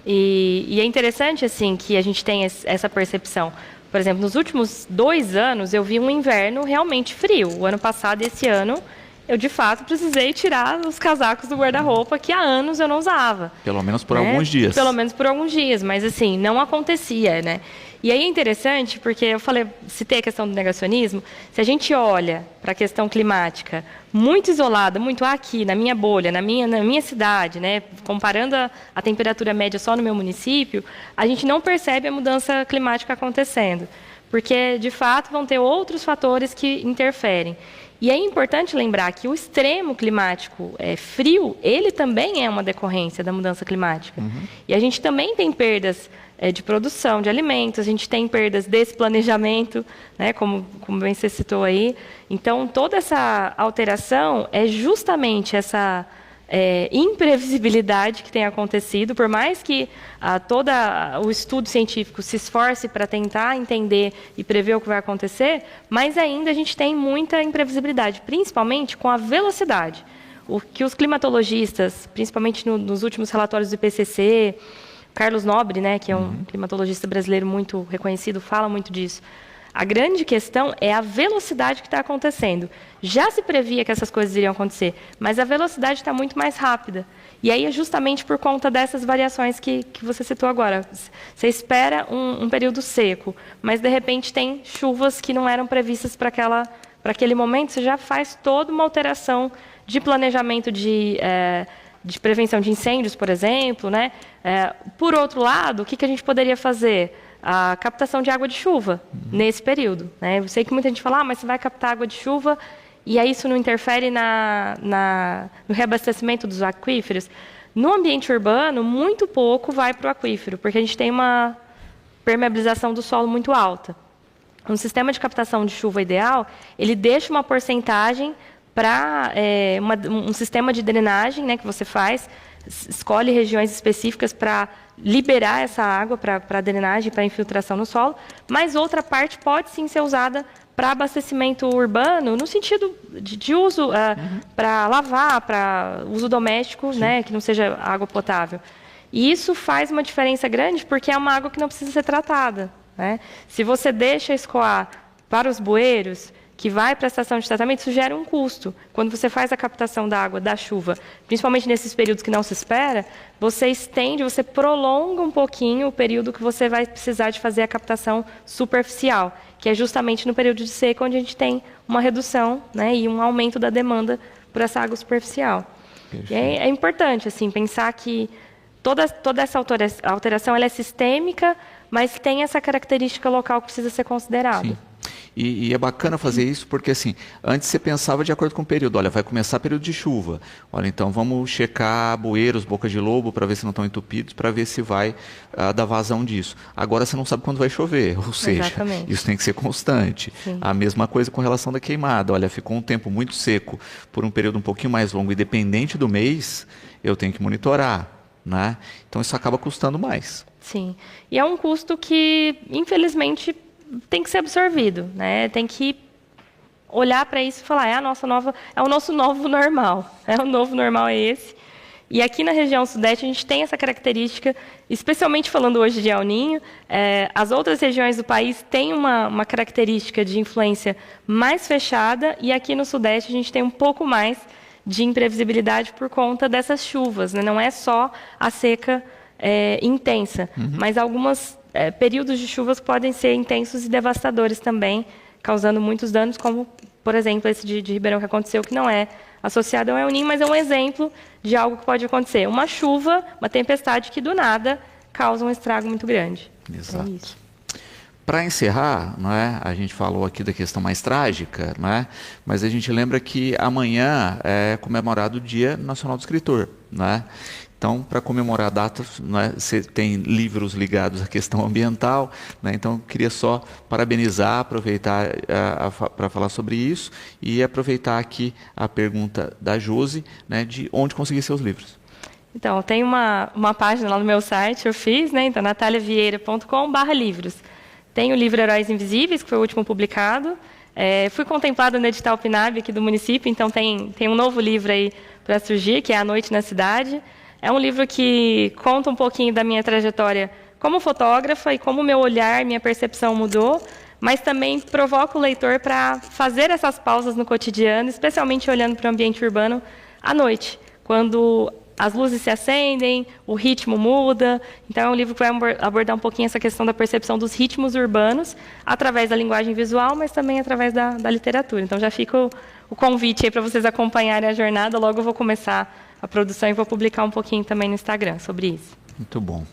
E é interessante assim, que a gente tem essa percepção. Por exemplo, nos últimos 2 anos, eu vi um inverno realmente frio. O ano passado e esse ano, eu, de fato, precisei tirar os casacos do guarda-roupa que há anos eu não usava. Pelo menos por alguns dias. Pelo menos por alguns dias, mas assim, não acontecia, né? E aí é interessante, porque eu citei a questão do negacionismo, se a gente olha para a questão climática muito isolada, muito aqui, na minha bolha, na minha cidade, né, comparando a temperatura média só no meu município, a gente não percebe a mudança climática acontecendo, porque, de fato, vão ter outros fatores que interferem. E é importante lembrar que o extremo climático frio, ele também é uma decorrência da mudança climática. Uhum. E a gente também tem perdas de produção de alimentos, a gente tem perdas desse planejamento, né, como bem você citou aí. Então, toda essa alteração é justamente essa imprevisibilidade que tem acontecido, por mais que todo o estudo científico se esforce para tentar entender e prever o que vai acontecer, mas ainda a gente tem muita imprevisibilidade, principalmente com a velocidade. O que os climatologistas, principalmente nos últimos relatórios do IPCC, Carlos Nobre, né, que é um climatologista brasileiro muito reconhecido, fala muito disso. A grande questão é a velocidade que está acontecendo. Já se previa que essas coisas iriam acontecer, mas a velocidade está muito mais rápida. E aí é justamente por conta dessas variações que você citou agora. Você espera um período seco, mas de repente tem chuvas que não eram previstas para aquele momento, você já faz toda uma alteração de planejamento de prevenção de incêndios, por exemplo, né? Por outro lado, o que a gente poderia fazer? A captação de água de chuva nesse período, né? Eu sei que muita gente fala, mas você vai captar água de chuva e aí isso não interfere no reabastecimento dos aquíferos. No ambiente urbano, muito pouco vai para o aquífero, porque a gente tem uma permeabilização do solo muito alta. Um sistema de captação de chuva ideal, ele deixa uma porcentagem para um sistema de drenagem, né, que você faz, escolhe regiões específicas para liberar essa água para drenagem, para infiltração no solo, mas outra parte pode sim ser usada para abastecimento urbano, no sentido de uso para lavar, para uso doméstico, né, que não seja água potável. E isso faz uma diferença grande porque é uma água que não precisa ser tratada, né? Se você deixa escoar para os bueiros, que vai para a estação de tratamento, isso gera um custo. Quando você faz a captação da água da chuva, principalmente nesses períodos que não se espera, você prolonga um pouquinho o período que você vai precisar de fazer a captação superficial, que é justamente no período de seca, onde a gente tem uma redução, né, e um aumento da demanda por essa água superficial. E é importante assim, pensar que toda essa alteração ela é sistêmica, mas tem essa característica local que precisa ser considerada. Sim. E é bacana fazer isso porque, assim, antes você pensava de acordo com o período. Olha, vai começar período de chuva. Olha, então vamos checar bueiros, boca de lobo, para ver se não estão entupidos, para ver se vai dar vazão disso. Agora você não sabe quando vai chover, ou seja, exatamente, isso tem que ser constante. Sim. A mesma coisa com relação da queimada. Olha, ficou um tempo muito seco por um período um pouquinho mais longo, independente do mês, eu tenho que monitorar, né? Então isso acaba custando mais. Sim, e é um custo que, infelizmente, tem que ser absorvido, né? Tem que olhar para isso e falar, é o nosso novo normal. O novo normal é esse. E aqui na região sudeste a gente tem essa característica, especialmente falando hoje de El Niño, as outras regiões do país têm uma característica de influência mais fechada, e aqui no sudeste a gente tem um pouco mais de imprevisibilidade por conta dessas chuvas, né? Não é só a seca intensa, mas algumas períodos de chuvas podem ser intensos e devastadores também, causando muitos danos, como, por exemplo, esse de Ribeirão que aconteceu, que não é associado ao El Niño, mas é um exemplo de algo que pode acontecer. Uma chuva, uma tempestade que, do nada, causa um estrago muito grande. Exato. É isso. Para encerrar, não é? A gente falou aqui da questão mais trágica, não é? Mas a gente lembra que amanhã é comemorado o Dia Nacional do Escritor, não é? Então, para comemorar a data, né, você tem livros ligados à questão ambiental, né? Então, queria só parabenizar, aproveitar para falar sobre isso e aproveitar aqui a pergunta da Josi, né, de onde conseguir seus livros. Então, tem uma página lá no meu site, eu fiz, né? Então, nataliavieira.com/livros. Tem o livro Heróis Invisíveis, que foi o último publicado. Fui contemplada no edital PNAB aqui do município, então tem um novo livro aí para surgir, que é A Noite na Cidade. É um livro que conta um pouquinho da minha trajetória como fotógrafa e como o meu olhar, minha percepção mudou, mas também provoca o leitor para fazer essas pausas no cotidiano, especialmente olhando para o ambiente urbano à noite, quando as luzes se acendem, o ritmo muda. Então, é um livro que vai abordar um pouquinho essa questão da percepção dos ritmos urbanos, através da linguagem visual, mas também através da literatura. Então, já fica o convite aí para vocês acompanharem a jornada. Logo eu vou começar a produção e vou publicar um pouquinho também no Instagram sobre isso. Muito bom.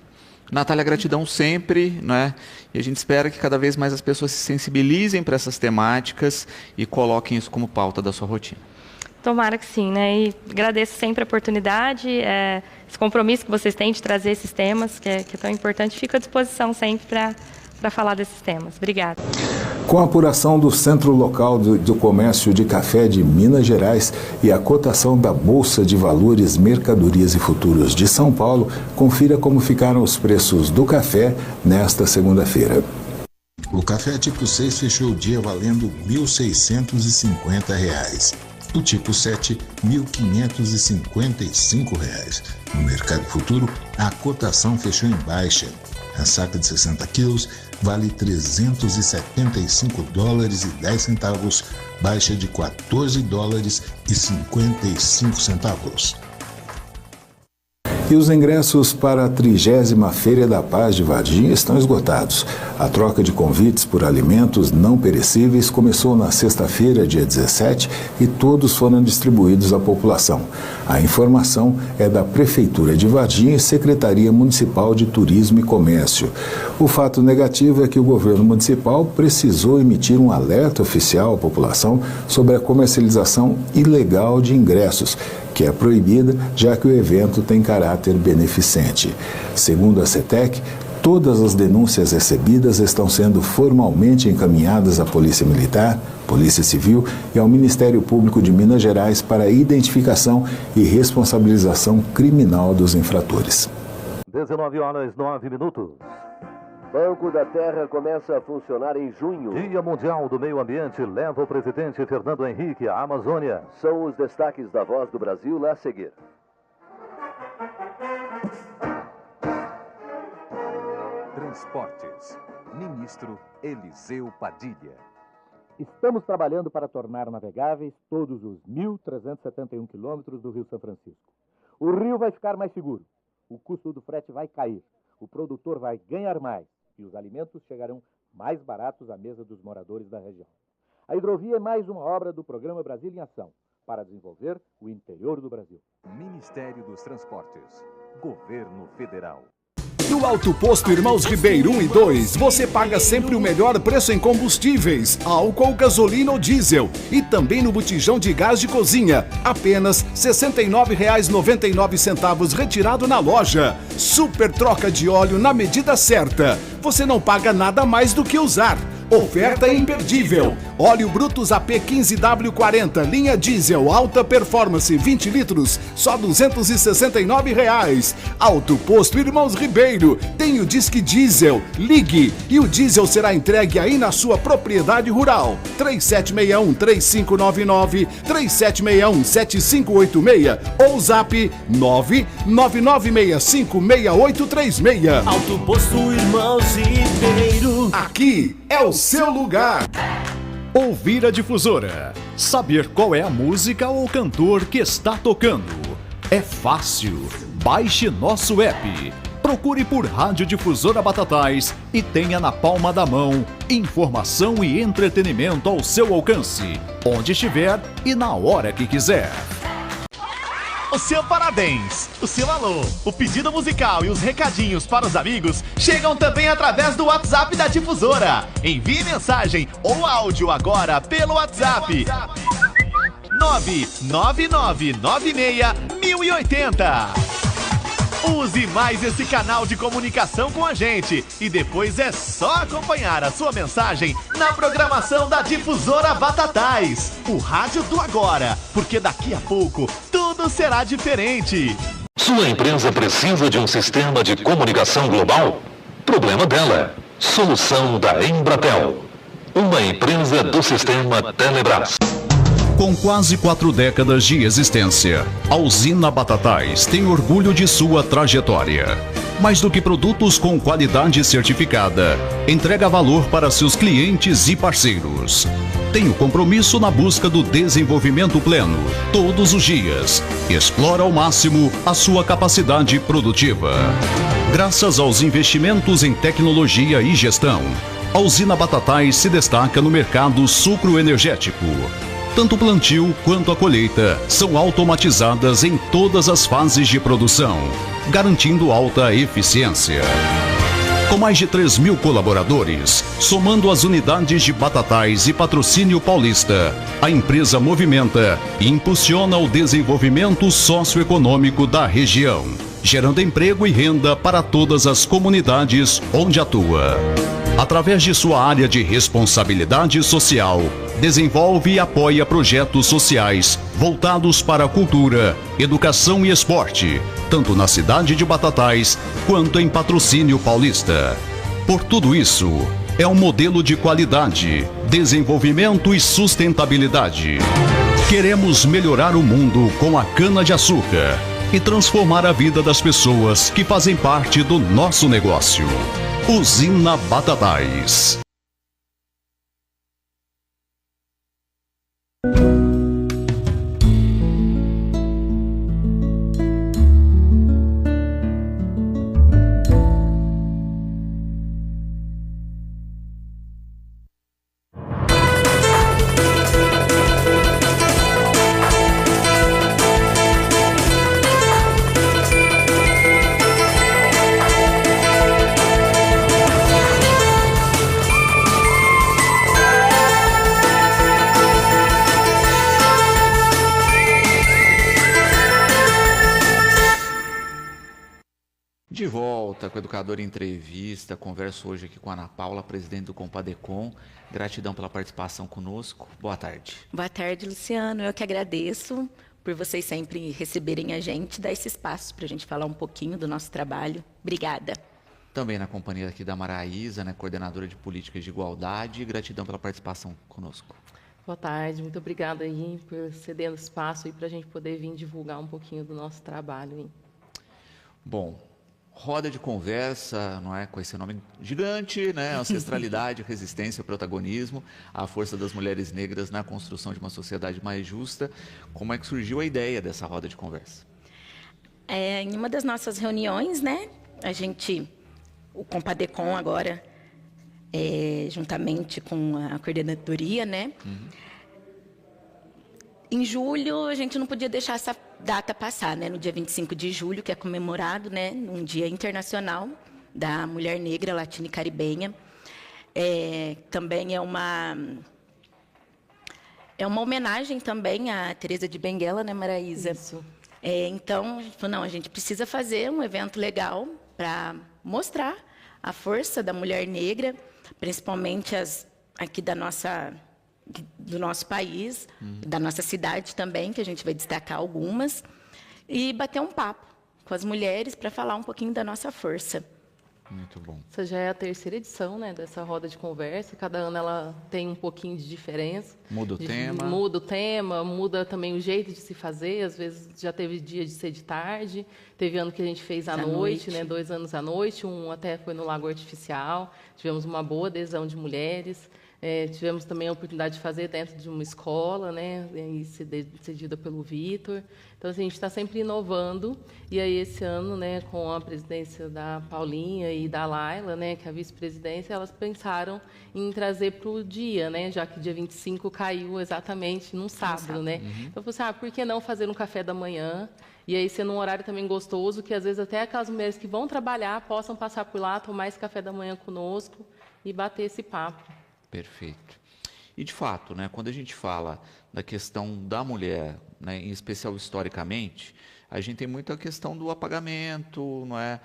Natália, gratidão sempre, né? E a gente espera que cada vez mais as pessoas se sensibilizem para essas temáticas e coloquem isso como pauta da sua rotina. Tomara que sim, né? E agradeço sempre a oportunidade, esse compromisso que vocês têm de trazer esses temas, que é tão importante. Fico à disposição sempre para falar desses temas. Obrigada. Com a apuração do Centro Local do Comércio de Café de Minas Gerais e a cotação da Bolsa de Valores, Mercadorias e Futuros de São Paulo, confira como ficaram os preços do café nesta segunda-feira. O café tipo 6 fechou o dia valendo R$ 1.650. O tipo 7, R$ 1.555. No mercado futuro, a cotação fechou em baixa. A saca de 60 quilos vale $375,10, baixa de $14,55. E os ingressos para a 30ª Feira da Paz de Varginha estão esgotados. A troca de convites por alimentos não perecíveis começou na sexta-feira, dia 17, e todos foram distribuídos à população. A informação é da Prefeitura de Varginha e Secretaria Municipal de Turismo e Comércio. O fato negativo é que o governo municipal precisou emitir um alerta oficial à população sobre a comercialização ilegal de ingressos, que é proibida, já que o evento tem caráter beneficente. Segundo a CETEC, Todas as denúncias recebidas estão sendo formalmente encaminhadas à Polícia Militar, Polícia Civil e ao Ministério Público de Minas Gerais para a identificação e responsabilização criminal dos infratores. 19h09. Banco da Terra começa a funcionar em junho. Dia Mundial do Meio Ambiente leva o presidente Fernando Henrique à Amazônia. São os destaques da Voz do Brasil lá a seguir. Transportes. Ministro Eliseu Padilha. Estamos trabalhando para tornar navegáveis todos os 1.371 quilômetros do Rio São Francisco. O rio vai ficar mais seguro, o custo do frete vai cair, o produtor vai ganhar mais e os alimentos chegarão mais baratos à mesa dos moradores da região. A hidrovia é mais uma obra do Programa Brasil em Ação para desenvolver o interior do Brasil. Ministério dos Transportes. Governo Federal. No Alto Posto Irmãos Ribeiro 1 e 2, você paga sempre o melhor preço em combustíveis, álcool, gasolina ou diesel. E também no botijão de gás de cozinha, apenas R$ 69,99 retirado na loja. Super troca de óleo na medida certa. Você não paga nada mais do que usar. Oferta imperdível. Óleo Brutus AP 15W40, linha diesel, alta performance, 20 litros, só R$ 269. Alto Posto Irmãos Ribeiro. Tem o Disque Diesel. Ligue e o diesel será entregue aí na sua propriedade rural. 3761-3599, 3761-7586 ou zap 999656836. Alto Posto Irmãos Ribeiro. Aqui é o seu lugar. Ouvir a difusora. Saber qual é a música ou cantor que está tocando. É fácil. Baixe nosso app. Procure por Rádio Difusora Batatais e tenha na palma da mão informação e entretenimento ao seu alcance, onde estiver e na hora que quiser. O seu parabéns, o seu alô, o pedido musical e os recadinhos para os amigos chegam também através do WhatsApp da Difusora. Envie mensagem ou áudio agora pelo WhatsApp 999961080. Use mais esse canal de comunicação com a gente e depois é só acompanhar a sua mensagem na programação da Difusora Batatais, o rádio do agora, porque daqui a pouco tudo será diferente. Sua empresa precisa de um sistema de comunicação global? Problema dela. Solução da Embratel. Uma empresa do sistema Telebrás. Com quase 4 décadas de existência, a usina Batatais tem orgulho de sua trajetória. Mais do que produtos com qualidade certificada, entrega valor para seus clientes e parceiros. Tem o compromisso na busca do desenvolvimento pleno, todos os dias. Explora ao máximo a sua capacidade produtiva. Graças aos investimentos em tecnologia e gestão, a usina Batatais se destaca no mercado sucroenergético. Tanto o plantio quanto a colheita são automatizadas em todas as fases de produção, garantindo alta eficiência. Com mais de 3.000 colaboradores, somando as unidades de Batatais e Patrocínio Paulista, a empresa movimenta e impulsiona o desenvolvimento socioeconômico da região, gerando emprego e renda para todas as comunidades onde atua. Através de sua área de responsabilidade social, desenvolve e apoia projetos sociais voltados para a cultura, educação e esporte, tanto na cidade de Batatais quanto em Patrocínio Paulista. Por tudo isso, é um modelo de qualidade, desenvolvimento e sustentabilidade. Queremos melhorar o mundo com a cana-de-açúcar e transformar a vida das pessoas que fazem parte do nosso negócio. Usina Batatais. volta com a Educadora em Entrevista. Converso hoje aqui com a Ana Paula, presidente do Compadecom. Gratidão pela participação conosco. Boa tarde. Boa tarde, Luciano. Eu que agradeço por vocês sempre receberem a gente, dar esse espaço para a gente falar um pouquinho do nosso trabalho. Obrigada. Também na companhia aqui da Maraísa, né, coordenadora de políticas de igualdade. Gratidão pela participação conosco. Boa tarde, muito obrigada aí por ceder espaço para a gente poder vir divulgar um pouquinho do nosso trabalho. Hein? Bom, roda de conversa, não é, com esse nome gigante, né, ancestralidade, resistência, protagonismo, a força das mulheres negras na construção de uma sociedade mais justa. Como é que surgiu a ideia dessa roda de conversa? Em uma das nossas reuniões, né, o Compadecom agora, juntamente com a coordenadoria, né, em julho a gente não podia deixar essa data passar, né, no dia 25 de julho, que é comemorado, né, um Dia Internacional da Mulher Negra, Latina e Caribenha. Também é uma homenagem também a Teresa de Benguela, né, Maraísa? Isso. Então, a gente precisa fazer um evento legal para mostrar a força da mulher negra, principalmente aqui do nosso país, da nossa cidade também, que a gente vai destacar algumas, e bater um papo com as mulheres para falar um pouquinho da nossa força. Muito bom. Essa já é a terceira edição, né, dessa roda de conversa. Cada ano ela tem um pouquinho de diferença. Muda o tema. Muda o tema, muda também o jeito de se fazer. Às vezes já teve dia de ser de tarde. Teve ano que a gente fez à noite, né, 2 anos à noite. Um até foi no Lago Artificial. Tivemos uma boa adesão de mulheres. Tivemos também a oportunidade de fazer dentro de uma escola, né, cedida pelo Vitor. Então, assim, a gente está sempre inovando. E aí, esse ano, né, com a presidência da Paulinha e da Laila, né, que é a vice-presidência, elas pensaram em trazer para o dia, né, já que dia 25 caiu exatamente num sábado, né? Então, eu falei assim, por que não fazer um café da manhã? E aí, sendo um horário também gostoso, que às vezes até aquelas mulheres que vão trabalhar possam passar por lá, tomar esse café da manhã conosco e bater esse papo. Perfeito. E, de fato, né, quando a gente fala da questão da mulher, né, em especial historicamente, a gente tem muito a questão do apagamento, não é?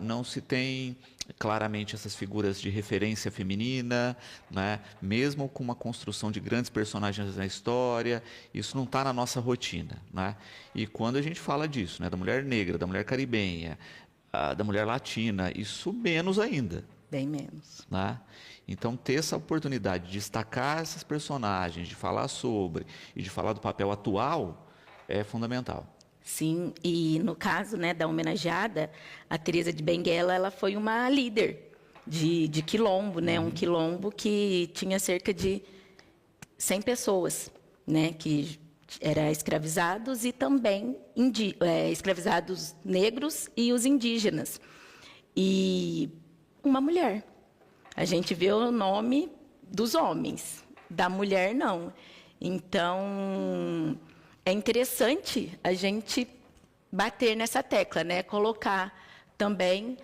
Não se tem claramente essas figuras de referência feminina, né? Mesmo com uma construção de grandes personagens na história, isso não está na nossa rotina, né? E quando a gente fala disso, né, da mulher negra, da mulher caribenha, da mulher latina, isso menos ainda. Bem menos. Né? Então, ter essa oportunidade de destacar essas personagens, de falar sobre e de falar do papel atual é fundamental. Sim, e no caso, né, da homenageada, a Teresa de Benguela, ela foi uma líder de quilombo, né, um quilombo que tinha cerca de 100 pessoas, né, que eram escravizados e também escravizados negros e os indígenas. E uma mulher. A gente vê o nome dos homens, da mulher não. Então, é interessante a gente bater nessa tecla, né? Colocar também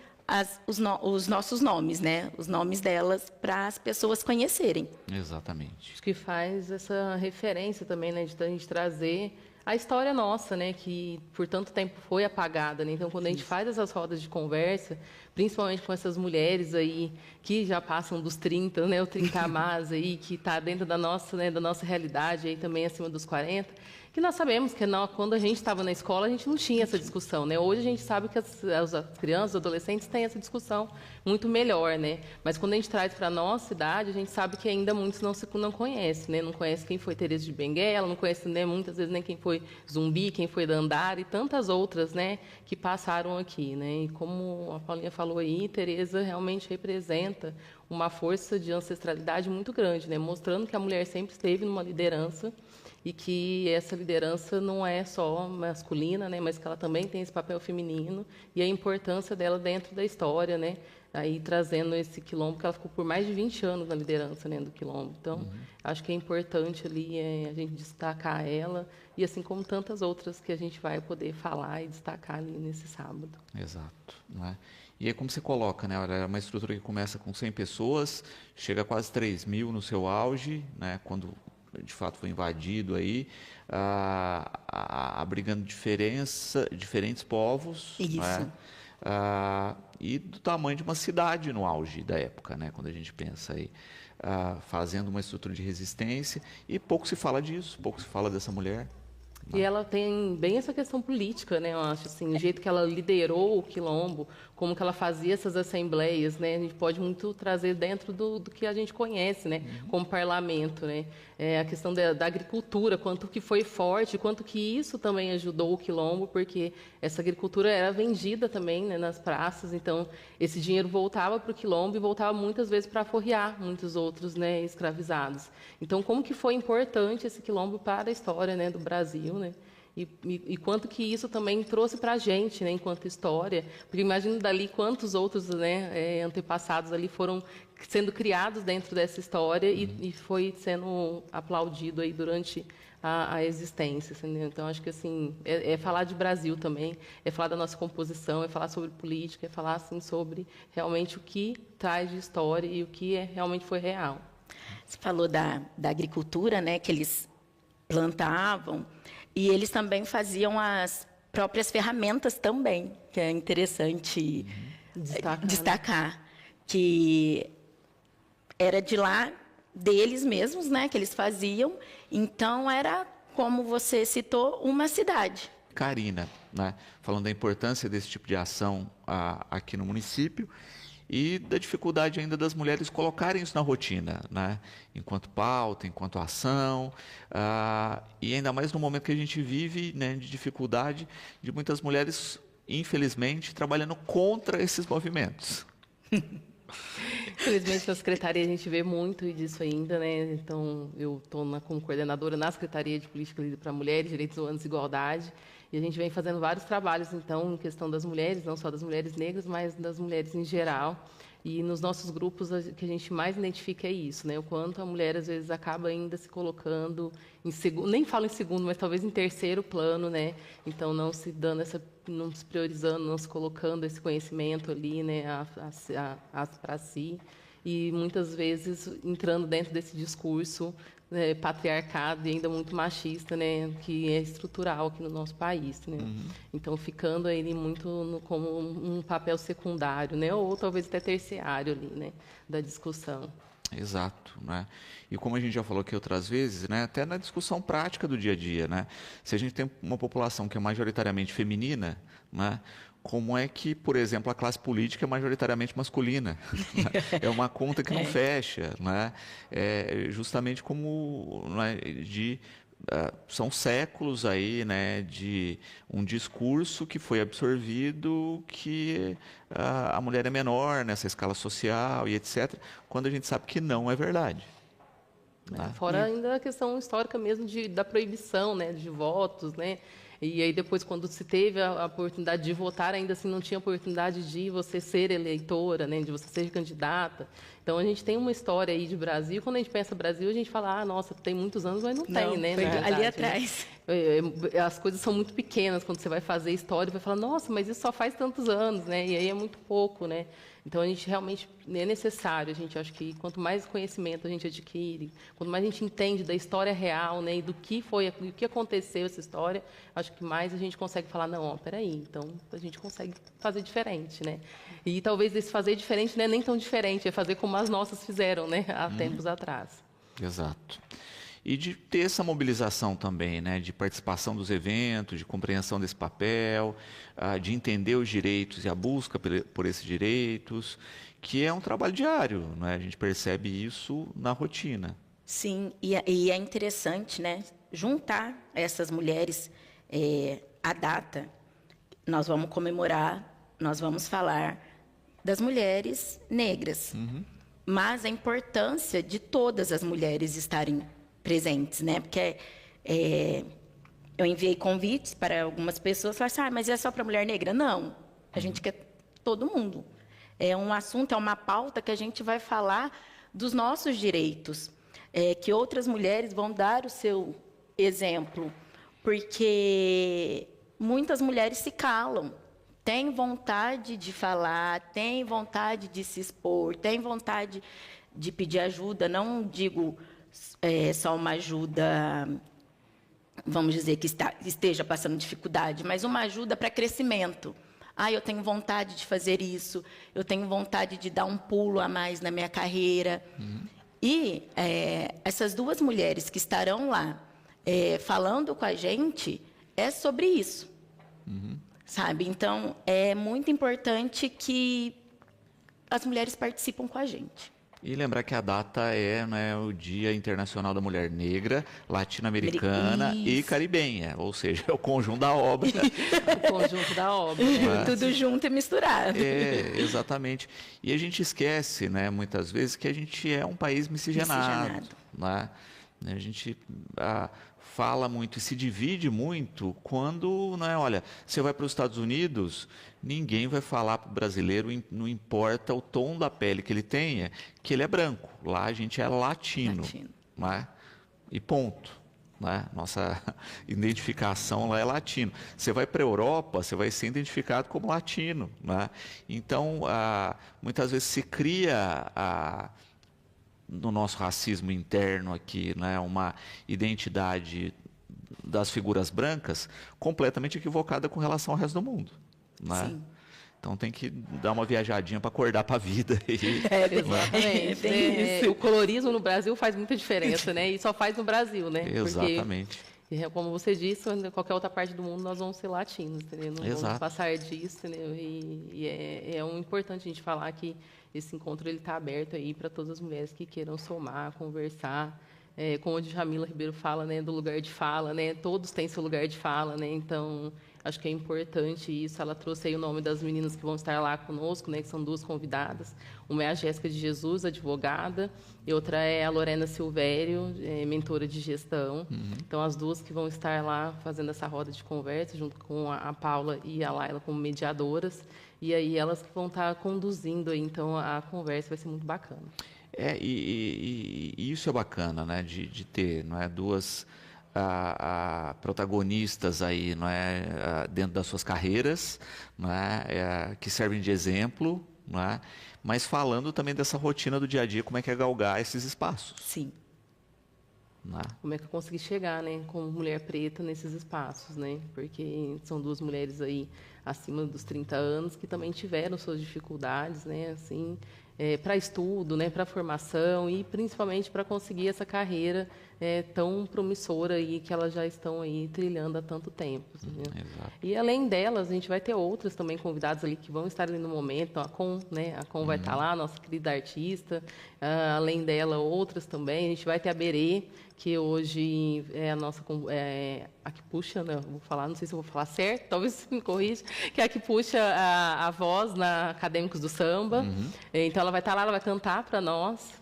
os nossos nomes, né? Os nomes delas para as pessoas conhecerem. Exatamente. Acho que faz essa referência também, né? De a gente trazer a história nossa, né, que por tanto tempo foi apagada, né? Então, quando a gente faz essas rodas de conversa, principalmente com essas mulheres aí que já passam dos 30, né, o 30 a mais aí, que está dentro da nossa, né, da nossa realidade aí também acima dos 40, que nós sabemos que quando a gente estava na escola a gente não tinha essa discussão, né? Hoje a gente sabe que as crianças, os adolescentes têm essa discussão muito melhor, né? Mas quando a gente traz para a nossa idade, a gente sabe que ainda muitos não conhecem, né? Não conhece quem foi Teresa de Benguela, não conhece, né, muitas vezes nem quem foi Zumbi, quem foi Dandara e tantas outras, né, que passaram aqui, né? E como a Paulinha falou aí, Teresa realmente representa uma força de ancestralidade muito grande, né? Mostrando que a mulher sempre esteve numa liderança e que essa liderança não é só masculina, né, mas que ela também tem esse papel feminino e a importância dela dentro da história, né? Aí trazendo esse quilombo, que ela ficou por mais de 20 anos na liderança, né, do quilombo. Então, acho que é importante ali a gente destacar ela, e assim como tantas outras que a gente vai poder falar e destacar ali nesse sábado. Exato. Não é? E aí, como você coloca, né, é uma estrutura que começa com 100 pessoas, chega a quase 3.000 no seu auge, né, quando de fato foi invadido aí, abrigando diferentes povos. Isso. Né? e do tamanho de uma cidade no auge da época, né? Quando a gente pensa aí, fazendo uma estrutura de resistência, e pouco se fala disso, pouco se fala dessa mulher. E ela tem bem essa questão política, né? Eu acho assim, o jeito que ela liderou o quilombo, como que ela fazia essas assembleias, né? A gente pode muito trazer dentro do que a gente conhece, né? Como parlamento, né? A questão da agricultura, quanto que foi forte, quanto que isso também ajudou o quilombo, porque essa agricultura era vendida também, né, nas praças, então esse dinheiro voltava para o quilombo e voltava muitas vezes para aforrear muitos outros, né, escravizados. Então, como que foi importante esse quilombo para a história, né, do Brasil, né? E quanto que isso também trouxe para a gente, né, enquanto história, porque imagino dali quantos outros, né, antepassados ali foram sendo criados dentro dessa história e foi sendo aplaudido aí durante a existência, entendeu? Então acho que assim é falar de Brasil também, é falar da nossa composição, é falar sobre política, é falar assim sobre realmente o que traz de história e o que realmente foi real. Você falou da agricultura, né, que eles plantavam. E eles também faziam as próprias ferramentas também, que é interessante destacar, que era de lá deles mesmos, né, que eles faziam. Então, era, como você citou, uma cidade. Karina, né, falando da importância desse tipo de ação aqui no município, e da dificuldade ainda das mulheres colocarem isso na rotina, né? Enquanto pauta, enquanto ação, e ainda mais no momento que a gente vive, né, de dificuldade de muitas mulheres, infelizmente, trabalhando contra esses movimentos. Infelizmente, na secretaria a gente vê muito disso ainda, né? Então, eu estou como coordenadora na Secretaria de Política para Mulheres, Direitos Humanos e Igualdade, e a gente vem fazendo vários trabalhos, então, em questão das mulheres, não só das mulheres negras, mas das mulheres em geral. E nos nossos grupos, o que a gente mais identifica é isso, né? O quanto a mulher, às vezes, acaba ainda se colocando em segundo, nem falo em segundo, mas talvez em terceiro plano, né? Então, não se dando não se priorizando, não se colocando esse conhecimento ali, né, para si. E, muitas vezes, entrando dentro desse discurso patriarcado e ainda muito machista, né, que é estrutural aqui no nosso país, né? Então, ficando ele muito como um papel secundário, né, ou talvez até terciário ali, né, da discussão. Exato, né? E como a gente já falou aqui outras vezes, né, até na discussão prática do dia a dia, né, se a gente tem uma população que é majoritariamente feminina, né, como é que, por exemplo, a classe política é majoritariamente masculina? Né? É uma conta que não fecha, né? Justamente como, né, são séculos aí, né, de um discurso que foi absorvido que a mulher é menor nessa escala social e etc., quando a gente sabe que não é verdade. Né? Fora ainda a questão histórica mesmo da proibição, né, de votos, né? E aí depois, quando se teve a oportunidade de votar, ainda assim não tinha oportunidade de você ser eleitora, né, de você ser candidata. Então, a gente tem uma história aí de Brasil. Quando a gente pensa Brasil, a gente fala, nossa, tem muitos anos, mas não tem, né? Foi verdade, ali atrás. Né? As coisas são muito pequenas. Quando você vai fazer história, vai falar, nossa, mas isso só faz tantos anos, né? E aí é muito pouco, né? Então, a gente realmente é necessário. A gente acha que quanto mais conhecimento a gente adquire, quanto mais a gente entende da história real, né, e do que foi, do que aconteceu essa história, acho que mais a gente consegue falar, não, ó, peraí, então a gente consegue fazer diferente, né? E talvez esse fazer diferente não é nem tão diferente, é fazer como as nossas fizeram, né, há tempos atrás. Exato. E de ter essa mobilização também, né, de participação dos eventos, de compreensão desse papel, de entender os direitos e a busca por esses direitos, que é um trabalho diário, né? A gente percebe isso na rotina. Sim, e é interessante, né, juntar essas mulheres à data. Nós vamos comemorar, nós vamos falar das mulheres negras, mas a importância de todas as mulheres estarem presentes, né? Porque eu enviei convites para algumas pessoas, falaram assim, mas é só para mulher negra? Não, a gente quer todo mundo. É um assunto, é uma pauta que a gente vai falar dos nossos direitos, que outras mulheres vão dar o seu exemplo, porque muitas mulheres se calam, têm vontade de falar, têm vontade de se expor, têm vontade de pedir ajuda, não digo só uma ajuda, vamos dizer, que esteja passando dificuldade, mas uma ajuda para crescimento. eu tenho vontade de fazer isso, eu tenho vontade de dar um pulo a mais na minha carreira. E essas duas mulheres que estarão lá falando com a gente é sobre isso, sabe? Então, é muito importante que as mulheres participam com a gente. E lembrar que a data é, né, o Dia Internacional da Mulher Negra, Latino-Americana e Caribenha, ou seja, é o conjunto da obra. O conjunto da obra. Tudo junto e misturado. Exatamente. E a gente esquece, né, muitas vezes, que a gente é um país miscigenado. Né? A gente fala muito e se divide muito quando, né, olha, você vai para os Estados Unidos, ninguém vai falar para o brasileiro, não importa o tom da pele que ele tenha, que ele é branco. Lá a gente é latino. Né? E ponto. Né? Nossa identificação lá é latino. Você vai para a Europa, você vai ser identificado como latino. Né? Então, muitas vezes se cria no nosso racismo interno aqui, né, uma identidade das figuras brancas completamente equivocada com relação ao resto do mundo. Né? Sim. Então tem que dar uma viajadinha para acordar para a vida. Exatamente. O colorismo no Brasil faz muita diferença, né? E só faz no Brasil, né? Exatamente. Porque, como você disse, em qualquer outra parte do mundo nós vamos ser latinos, entendeu? Não vamos passar disso, entendeu? E é importante a gente falar que esse encontro ele está aberto aí para todas as mulheres que queiram somar, conversar. Como a Djamila Ribeiro fala, né, do lugar de fala, né? Todos têm seu lugar de fala, né? Então, acho que é importante isso. Ela trouxe aí o nome das meninas que vão estar lá conosco, né? Que são duas convidadas. Uma é a Jéssica de Jesus, advogada, e outra é a Lorena Silvério, mentora de gestão. Então, as duas que vão estar lá fazendo essa roda de conversa, junto com a Paula e a Laila como mediadoras. E aí elas que vão estar conduzindo aí, então a conversa vai ser muito bacana. E isso é bacana, né, de ter, não é, duas protagonistas aí, não é, dentro das suas carreiras, não é, que servem de exemplo, não é, mas falando também dessa rotina do dia a dia, como é que é galgar esses espaços. Sim. Como é que eu consegui chegar, né, como mulher preta nesses espaços, né? Porque são duas mulheres aí acima dos 30 anos que também tiveram suas dificuldades, né, assim, para estudo, né, para formação e principalmente para conseguir essa carreira tão promissora aí que elas já estão aí trilhando há tanto tempo. E além delas, a gente vai ter outras também convidadas ali que vão estar ali no momento. Então, a Com vai estar lá, nossa querida artista. Além dela, outras também. A gente vai ter a Berê, que hoje é a nossa a que puxa, né? Vou falar, não sei se eu vou falar certo, talvez você me corrija, que é a que puxa a voz na Acadêmicos do Samba. Então ela vai estar lá, ela vai cantar para nós,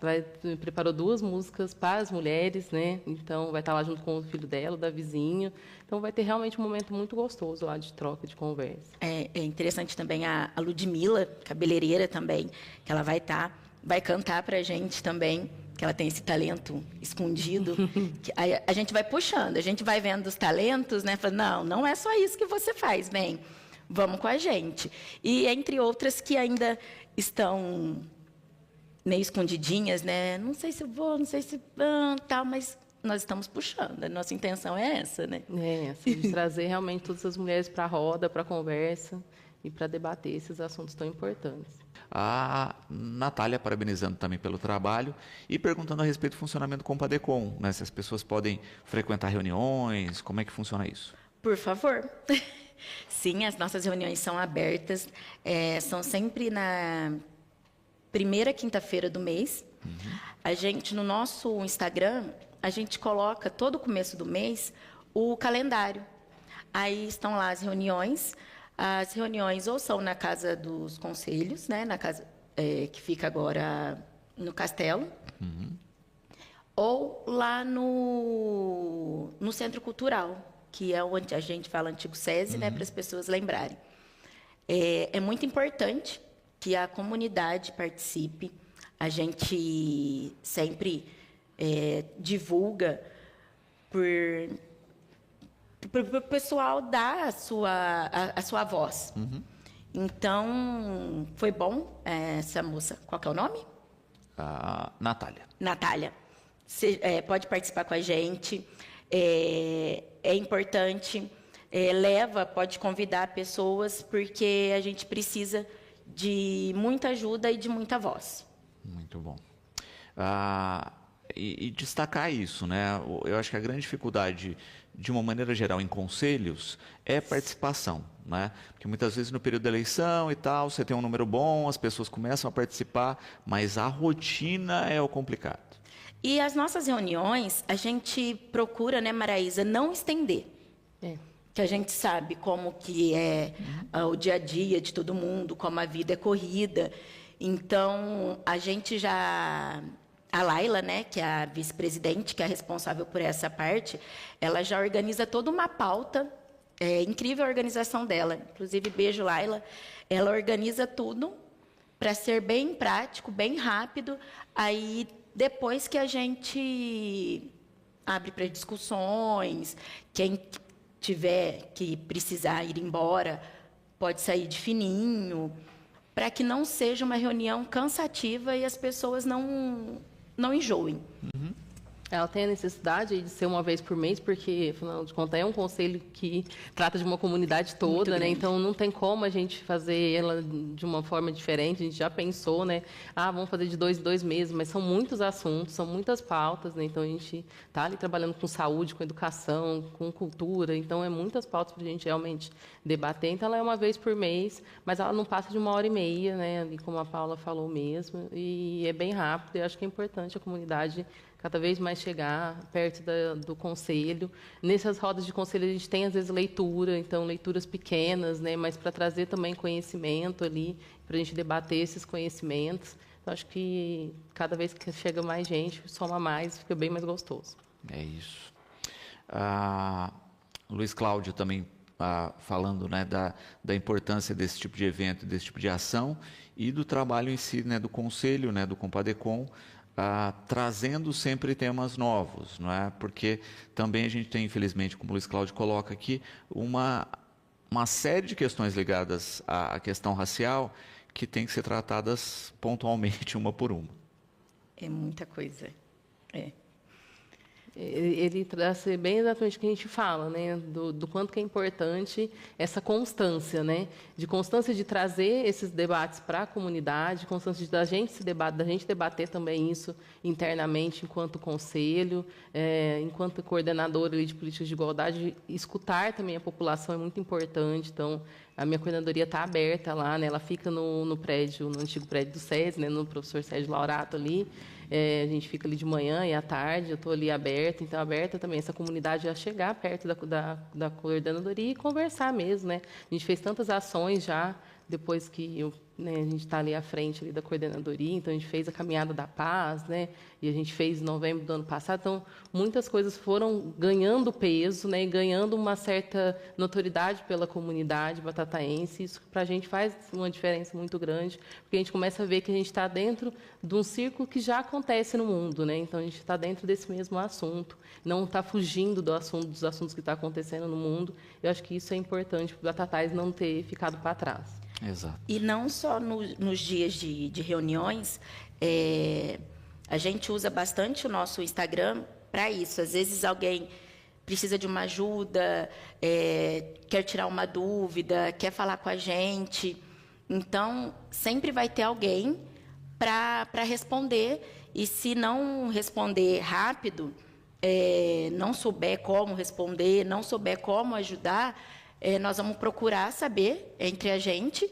preparou 2 músicas para as mulheres, né? Então vai estar lá junto com o filho dela, o Davizinho. Então vai ter realmente um momento muito gostoso lá de troca, de conversa. É interessante também a Ludmila, cabeleireira também, que ela vai cantar para a gente também, que ela tem esse talento escondido. Que a gente vai puxando, a gente vai vendo os talentos, né? Fala, não é só isso que você faz, vem, vamos com a gente. E entre outras que ainda estão meio escondidinhas, né? Não sei se eu vou, não sei se tal, mas nós estamos puxando. A nossa intenção é essa, né? Assim, de trazer realmente todas as mulheres para a roda, para a conversa e para debater esses assuntos tão importantes. A Natália parabenizando também pelo trabalho e perguntando a respeito do funcionamento do Compadecom, né? Se as pessoas podem frequentar reuniões, como é que funciona isso? Por favor. Sim, as nossas reuniões são abertas, são sempre na primeira quinta-feira do mês. A gente, no nosso Instagram, a gente coloca todo começo do mês o calendário. Aí estão lá as reuniões. As reuniões ou são na Casa dos Conselhos, né, na casa que fica agora no Castelo, ou lá no Centro Cultural, que é onde a gente fala Antigo SESI, né, para as pessoas lembrarem. É muito importante que a comunidade participe. A gente sempre divulga para o pessoal dar a sua voz. Então, foi bom essa moça. Qual que é o nome? Natália. Natália. Você pode participar com a gente. É importante. pode convidar pessoas, porque a gente precisa de muita ajuda e de muita voz. Muito bom. E destacar isso, né? Eu acho que a grande dificuldade, de uma maneira geral, em conselhos, é participação, né? Porque muitas vezes no período da eleição e tal, você tem um número bom, as pessoas começam a participar, mas a rotina é o complicado. E as nossas reuniões, a gente procura, né, Maraísa, não estender. Que a gente sabe como que é o dia a dia de todo mundo, como a vida é corrida. Então, a gente já... A Laila, né, que é a vice-presidente, que é responsável por essa parte, ela já organiza toda uma pauta. É incrível a organização dela. Inclusive, beijo, Laila. Ela organiza tudo para ser bem prático, bem rápido. Aí, depois que a gente abre para discussões, quem tiver que precisar ir embora pode sair de fininho, para que não seja uma reunião cansativa e as pessoas não enjoem. Ela tem a necessidade de ser uma vez por mês, porque, afinal de contas, é um conselho que trata de uma comunidade toda, né? Então, não tem como a gente fazer ela de uma forma diferente. A gente já pensou, né? Vamos fazer de 2 em 2 meses, mas são muitos assuntos, são muitas pautas, né? Então, a gente está ali trabalhando com saúde, com educação, com cultura. Então, é muitas pautas para a gente realmente debater. Então, ela é uma vez por mês, mas ela não passa de 1h30, né? Ali, como a Paula falou mesmo. E é bem rápido. E acho que é importante a comunidade cada vez mais chegar perto do conselho. Nessas rodas de conselho, a gente tem, às vezes, leitura, então, leituras pequenas, né, mas para trazer também conhecimento ali, para a gente debater esses conhecimentos. Então, acho que cada vez que chega mais gente, soma mais, fica bem mais gostoso. É isso. Luiz Cláudio também falando, né, da importância desse tipo de evento, desse tipo de ação, e do trabalho em si, né, do conselho, né, do Compadecom, trazendo sempre temas novos, não é? Porque também a gente tem, infelizmente, como o Luiz Cláudio coloca aqui, uma série de questões ligadas à questão racial que tem que ser tratadas pontualmente, uma por uma. É muita coisa. Ele traz bem exatamente o que a gente fala, né? Do quanto que é importante essa constância, né? De constância de trazer esses debates para a comunidade, constância da gente debater também isso internamente enquanto conselho, enquanto coordenadora de políticas de igualdade, escutar também a população é muito importante. Então, a minha coordenadoria está aberta lá, né? Ela fica no prédio, no antigo prédio do SESI, né? No professor Sérgio Laurato ali. A gente fica ali de manhã e à tarde, eu estou ali aberta, então aberta também essa comunidade a chegar perto da coordenadoria e conversar mesmo, né? A gente fez tantas ações já, depois que a gente está ali à frente ali da coordenadoria, então a gente fez a Caminhada da Paz, né? E a gente fez em novembro do ano passado, então muitas coisas foram ganhando peso, né? E ganhando uma certa notoriedade pela comunidade batataense. Isso para a gente faz uma diferença muito grande, porque a gente começa a ver que a gente está dentro de um círculo que já acontece no mundo, né? Então a gente está dentro desse mesmo assunto, não está fugindo dos assuntos que está acontecendo no mundo. Eu acho que isso é importante para o Batatais não ter ficado para trás. Exato. E não só nos dias de reuniões, a gente usa bastante o nosso Instagram para isso. Às vezes alguém precisa de uma ajuda, quer tirar uma dúvida, quer falar com a gente. Então, sempre vai ter alguém para responder. E se não responder rápido, não souber como responder, não souber como ajudar, nós vamos procurar saber entre a gente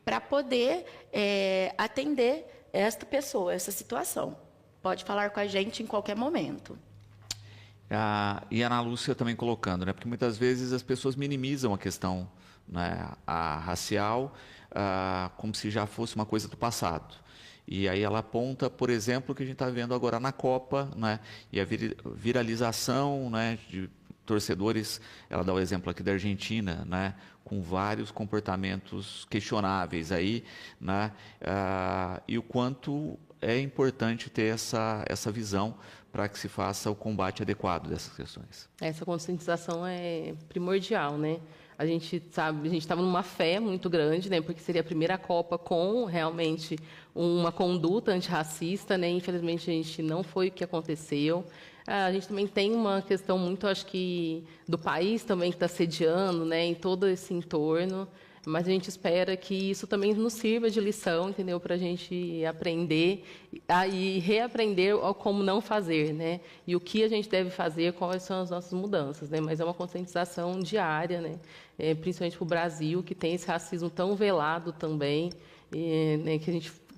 para poder atender esta pessoa, essa situação. Pode falar com a gente em qualquer momento. E a Ana Lúcia também colocando, né? Porque muitas vezes as pessoas minimizam a questão, né, a racial, como se já fosse uma coisa do passado. E aí ela aponta, por exemplo, o que a gente está vendo agora na Copa, né? E a viralização, né, de torcedores, ela dá o exemplo aqui da Argentina, né, com vários comportamentos questionáveis aí, né, e o quanto é importante ter essa visão para que se faça o combate adequado dessas questões. Essa conscientização é primordial, né? A gente sabe, a gente estava numa fé muito grande, né? Porque seria a primeira Copa com realmente uma conduta antirracista, né? Infelizmente a gente não foi o que aconteceu. A gente também tem uma questão muito, acho que, do país também que está sediando, né? Em todo esse entorno. Mas a gente espera que isso também nos sirva de lição, entendeu? Para a gente aprender e reaprender como não fazer, né? E o que a gente deve fazer, quais são as nossas mudanças, né? Mas é uma conscientização diária, né? Principalmente para o Brasil, que tem esse racismo tão velado também, né?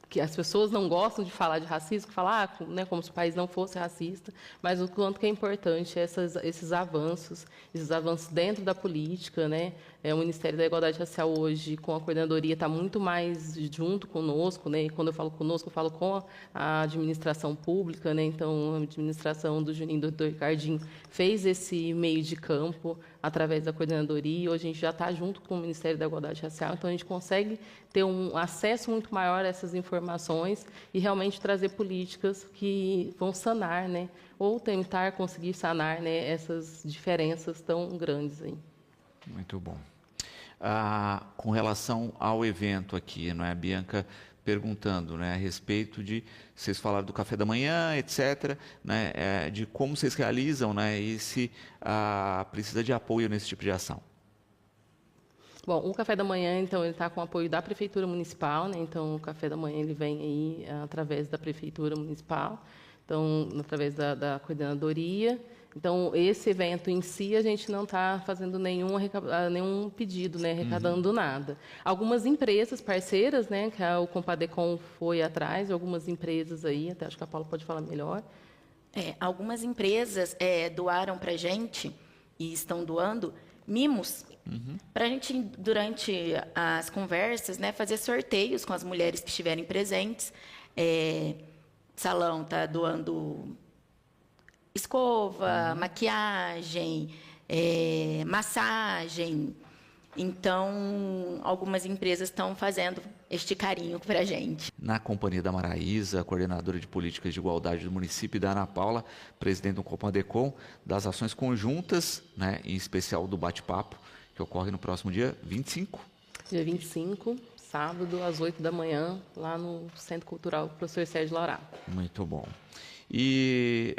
Que as pessoas não gostam de falar de racismo, que falar, né, como se o país não fosse racista, mas o quanto que é importante esses avanços dentro da política, né? O Ministério da Igualdade Racial hoje, com a coordenadoria, está muito mais junto conosco, né? E quando eu falo conosco, eu falo com a administração pública, né? Então, a administração do Juninho e do Ricardinho fez esse meio de campo através da coordenadoria. Hoje a gente já está junto com o Ministério da Igualdade Racial, então a gente consegue ter um acesso muito maior a essas informações e realmente trazer políticas que vão sanar, né? Ou tentar conseguir sanar, né, essas diferenças tão grandes aí. Muito bom. Com relação ao evento aqui, não é, Bianca perguntando, né, a respeito de, vocês falaram do café da manhã, etc., né, de como vocês realizam, né, e se precisa de apoio nesse tipo de ação. Bom, o café da manhã, então, ele está com apoio da Prefeitura Municipal, né? Então, o café da manhã ele vem aí através da Prefeitura Municipal, então, através da coordenadoria. Então, esse evento em si, a gente não está fazendo nenhum pedido, né? Arrecadando nada. Algumas empresas parceiras, né? Que o Compadecon foi atrás, algumas empresas aí, até acho que a Paula pode falar melhor. Algumas empresas doaram para a gente e estão doando mimos, para a gente, durante as conversas, né, fazer sorteios com as mulheres que estiverem presentes. Salão está doando escova, maquiagem, massagem. Então, algumas empresas estão fazendo este carinho para a gente. Na companhia da Maraísa, coordenadora de políticas de igualdade do município, e da Ana Paula, presidente do Compadecon, das ações conjuntas, né, em especial do bate-papo, que ocorre no próximo dia 25. Dia 25, sábado, às 8 da manhã, lá no Centro Cultural Professor Sérgio Laurá. Muito bom. E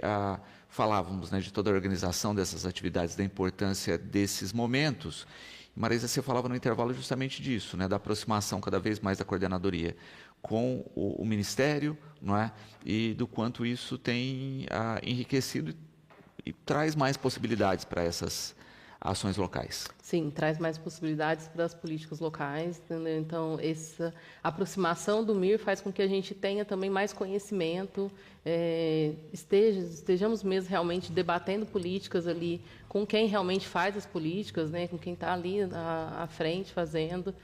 falávamos, né, de toda a organização dessas atividades, da importância desses momentos. Marisa, você falava no intervalo justamente disso, né, da aproximação cada vez mais da coordenadoria com o Ministério, não é? E do quanto isso tem enriquecido e traz mais possibilidades para essas ações locais. Sim, traz mais possibilidades para as políticas locais, entendeu? Então, essa aproximação do MIR faz com que a gente tenha também mais conhecimento, estejamos mesmo realmente debatendo políticas ali com quem realmente faz as políticas, né, com quem está ali à frente fazendo.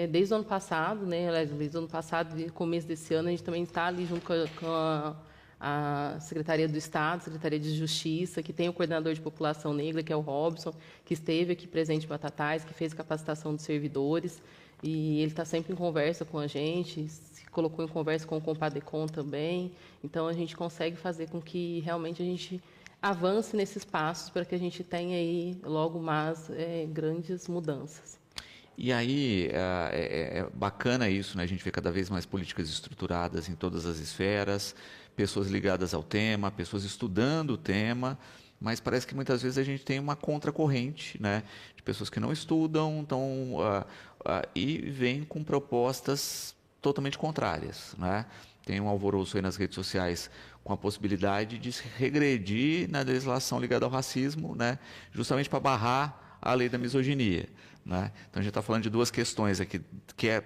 Desde o ano passado, né, desde o ano passado e começo desse ano, a gente também está ali junto com a Secretaria do Estado, Secretaria de Justiça, que tem o coordenador de população negra, que é o Robson, que esteve aqui presente em Batatais, que fez capacitação dos servidores, e ele está sempre em conversa com a gente, se colocou em conversa com o Compadecon também. Então, a gente consegue fazer com que realmente a gente avance nesses passos para que a gente tenha aí logo mais grandes mudanças. E aí, é bacana isso, né? A gente vê cada vez mais políticas estruturadas em todas as esferas, pessoas ligadas ao tema, pessoas estudando o tema, mas parece que muitas vezes a gente tem uma contracorrente, né, de pessoas que não estudam e vêm com propostas totalmente contrárias, né? Tem um alvoroço aí nas redes sociais com a possibilidade de se regredir na legislação ligada ao racismo, né, justamente para barrar a lei da misoginia, né? Então a gente está falando de duas questões aqui que é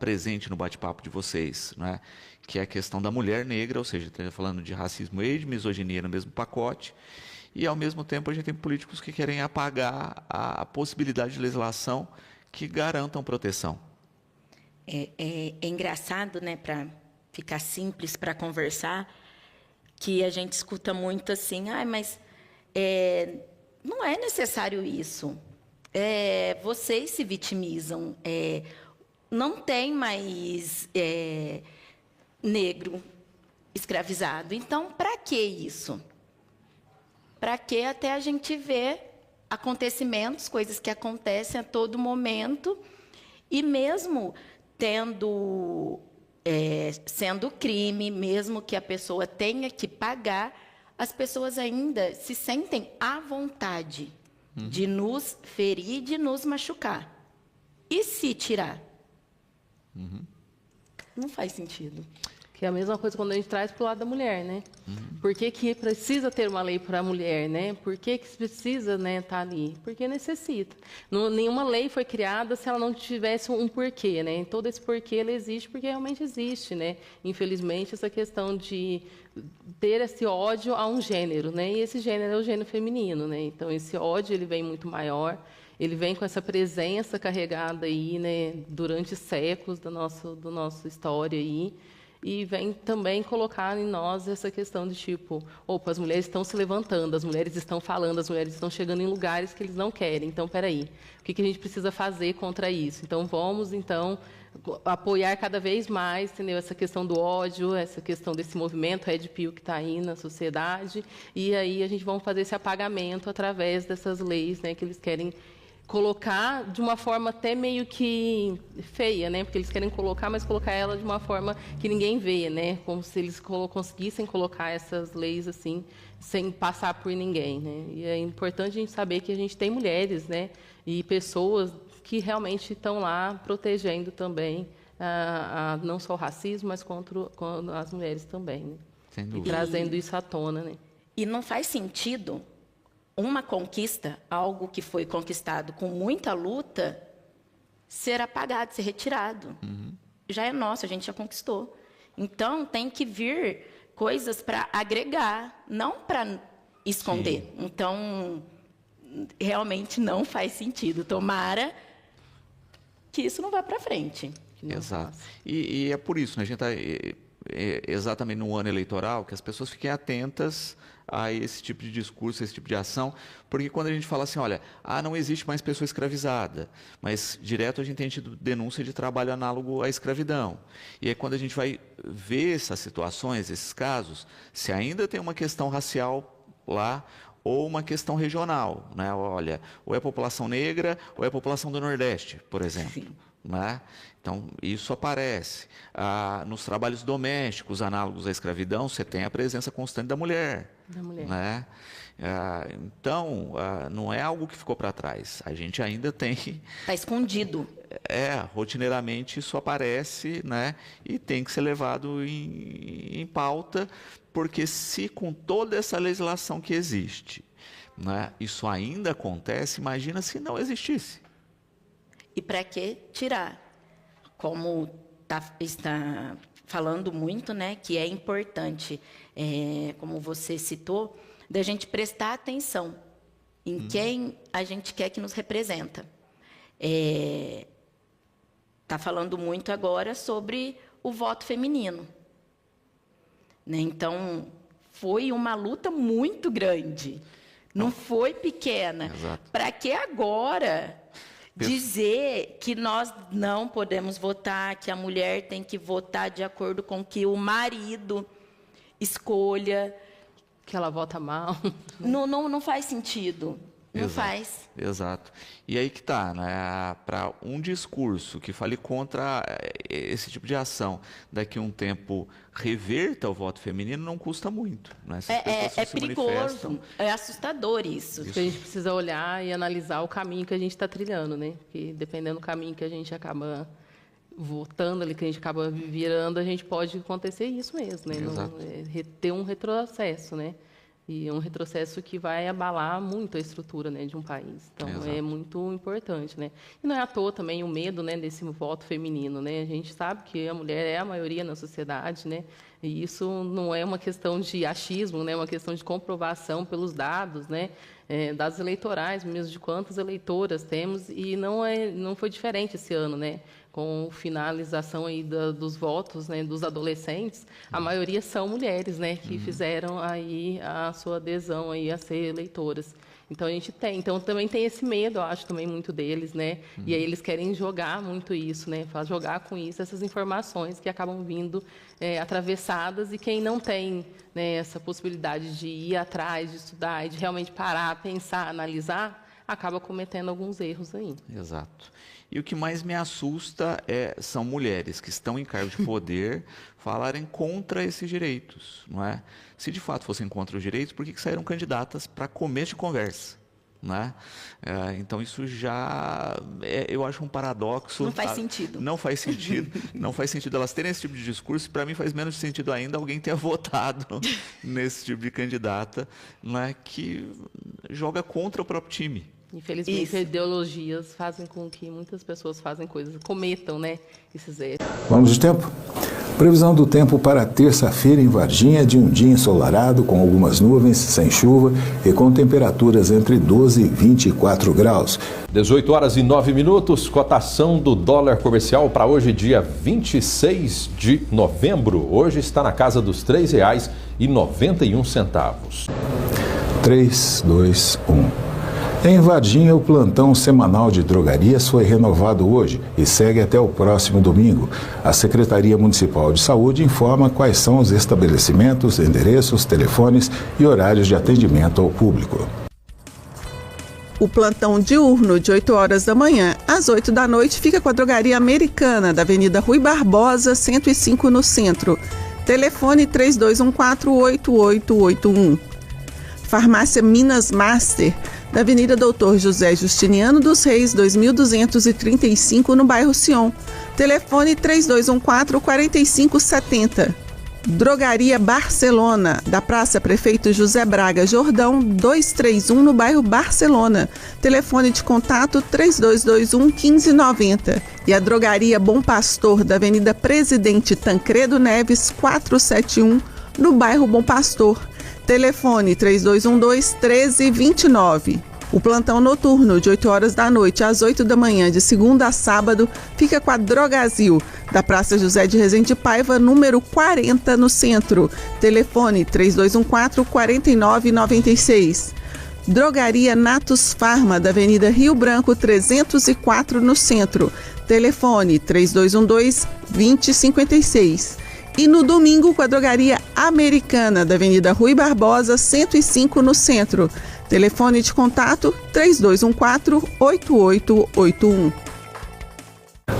presente no bate-papo de vocês, né? Que é a questão da mulher negra, ou seja, está falando de racismo e de misoginia no mesmo pacote, e ao mesmo tempo a gente tem políticos que querem apagar a possibilidade de legislação que garantam proteção. É engraçado, né, para ficar simples para conversar, que a gente escuta muito assim, mas não é necessário isso. Vocês se vitimizam. Não tem mais negro escravizado. Então, para que isso? Para que até a gente ver acontecimentos, coisas que acontecem a todo momento, e mesmo sendo crime, mesmo que a pessoa tenha que pagar, as pessoas ainda se sentem à vontade de nos ferir, de nos machucar. E se tirar? Não faz sentido. Que é a mesma coisa quando a gente traz para o lado da mulher, né? Por que precisa ter uma lei para a mulher, né? Por que precisa, né, estar ali? Porque necessita. Nenhuma lei foi criada se ela não tivesse um porquê, né? Todo esse porquê ele existe porque realmente existe, né? Infelizmente, essa questão de ter esse ódio a um gênero, né? E esse gênero é o gênero feminino, né? Então, esse ódio ele vem muito maior. Ele vem com essa presença carregada aí, né? Durante séculos da nossa história aí. E vem também colocar em nós essa questão de tipo, opa, as mulheres estão se levantando, as mulheres estão falando, as mulheres estão chegando em lugares que eles não querem. Então, peraí, o que a gente precisa fazer contra isso? Então, vamos, apoiar cada vez mais, entendeu? Essa questão do ódio, essa questão desse movimento Red Pill que está aí na sociedade. E aí a gente vai fazer esse apagamento através dessas leis, né, que eles querem colocar de uma forma até meio que feia, né? Porque eles querem colocar, mas colocar ela de uma forma que ninguém vê, né? Como se eles conseguissem colocar essas leis assim, sem passar por ninguém, né? E é importante a gente saber que a gente tem mulheres, né? E pessoas que realmente estão lá protegendo também não só o racismo, mas contra as mulheres também, né? Sem dúvida. E trazendo isso à tona, né? E não faz sentido uma conquista, algo que foi conquistado com muita luta, ser apagado, ser retirado. Já é nosso, a gente já conquistou. Então, tem que vir coisas para agregar, não para esconder. Sim. Então, realmente não faz sentido. Tomara que isso não vá para frente. Exato. E é por isso, né? A gente está exatamente no ano eleitoral, que as pessoas fiquem atentas a esse tipo de discurso, esse tipo de ação, porque quando a gente fala assim, olha, não existe mais pessoa escravizada, mas direto a gente tem tido denúncia de trabalho análogo à escravidão. E aí quando a gente vai ver essas situações, esses casos, se ainda tem uma questão racial lá, ou uma questão regional, né? Olha, ou é a população negra, ou é a população do Nordeste, por exemplo. Né? Então, isso aparece. Nos trabalhos domésticos análogos à escravidão, você tem a presença constante da mulher. Né? Então, não é algo que ficou para trás. A gente ainda tem... Está escondido. Rotineiramente isso aparece, né? E tem que ser levado em pauta, porque se com toda essa legislação que existe, né, isso ainda acontece, imagina se não existisse. E para que tirar? Como está falando muito, né, que é importante, como você citou, da gente prestar atenção em quem a gente quer que nos representa. Está falando muito agora sobre o voto feminino. Né? Então, foi uma luta muito grande. Não foi pequena. Para que agora dizer que nós não podemos votar, que a mulher tem que votar de acordo com que o marido escolha? Que ela vota mal. Não faz sentido. Não faz. Exato. E aí que está, né? Para um discurso que fale contra esse tipo de ação, daqui a um tempo reverta o voto feminino, não custa muito. Né? É perigoso, é assustador isso. Porque a gente precisa olhar e analisar o caminho que a gente está trilhando, né? Porque dependendo do caminho que a gente acaba votando ali, que a gente acaba virando, a gente pode acontecer isso mesmo, né? Ter um retrocesso, né? E um retrocesso que vai abalar muito a estrutura, né, de um país. Então, é muito importante, né? E não é à toa também o medo, né, desse voto feminino, né? A gente sabe que a mulher é a maioria na sociedade, né? E isso não é uma questão de achismo, né? É uma questão de comprovação pelos dados, né? Dados eleitorais, mesmo de quantas eleitoras temos, e não foi diferente esse ano, né? Com a finalização aí dos votos, né, dos adolescentes, a maioria são mulheres, né, que fizeram aí a sua adesão aí a ser eleitoras. Então a gente então também tem esse medo, eu acho também muito deles, né? E aí eles querem jogar muito isso, né? Jogar com isso essas informações que acabam vindo atravessadas, e quem não tem, né, essa possibilidade de ir atrás, de estudar e de realmente parar, pensar, analisar, acaba cometendo alguns erros aí. Exato. E o que mais me assusta são mulheres que estão em cargo de poder falarem contra esses direitos, não é? Se de fato fossem contra os direitos, por que saíram candidatas para começo de conversa? Né? Então isso já eu acho um paradoxo. Não faz sentido. Não faz sentido. Não faz sentido elas terem esse tipo de discurso. Para mim faz menos sentido ainda alguém ter votado nesse tipo de candidata, né, que joga contra o próprio time. Infelizmente, ideologias fazem com que muitas pessoas cometam, né, esses erros. Vamos de tempo? Previsão do tempo para terça-feira em Varginha, de um dia ensolarado, com algumas nuvens, sem chuva e com temperaturas entre 12 e 24 graus. 18 horas e 9 minutos, cotação do dólar comercial para hoje, dia 26 de novembro. Hoje está na casa dos R$ 3,91. 3, 2, 1. Em Varginha, o plantão semanal de drogarias foi renovado hoje e segue até o próximo domingo. A Secretaria Municipal de Saúde informa quais são os estabelecimentos, endereços, telefones e horários de atendimento ao público. O plantão diurno de 8 horas da manhã às 8 da noite fica com a Drogaria Americana, da Avenida Rui Barbosa, 105 no centro. Telefone 3214-8881. Farmácia Minas Master, da Avenida Doutor José Justiniano dos Reis, 2235, no bairro Sion. Telefone 3214-4570. Drogaria Barcelona, da Praça Prefeito José Braga Jordão, 231, no bairro Barcelona. Telefone de contato 3221-1590. E a Drogaria Bom Pastor, da Avenida Presidente Tancredo Neves, 471, no bairro Bom Pastor. Telefone 3212-1329. O plantão noturno de 8 horas da noite às 8 da manhã, de segunda a sábado, fica com a Drogazil, da Praça José de Rezende Paiva, número 40, no centro. Telefone 3214-4996. Drogaria Natus Farma, da Avenida Rio Branco 304, no centro. Telefone 3212-2056. E no domingo, com a Drogaria Americana, da Avenida Rui Barbosa, 105, no centro. Telefone de contato 3214-8881.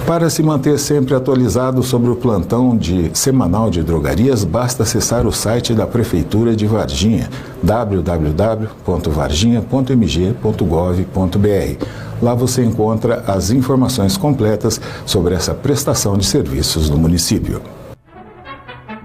Para se manter sempre atualizado sobre o plantão semanal de drogarias, basta acessar o site da Prefeitura de Varginha, www.varginha.mg.gov.br. Lá você encontra as informações completas sobre essa prestação de serviços no município.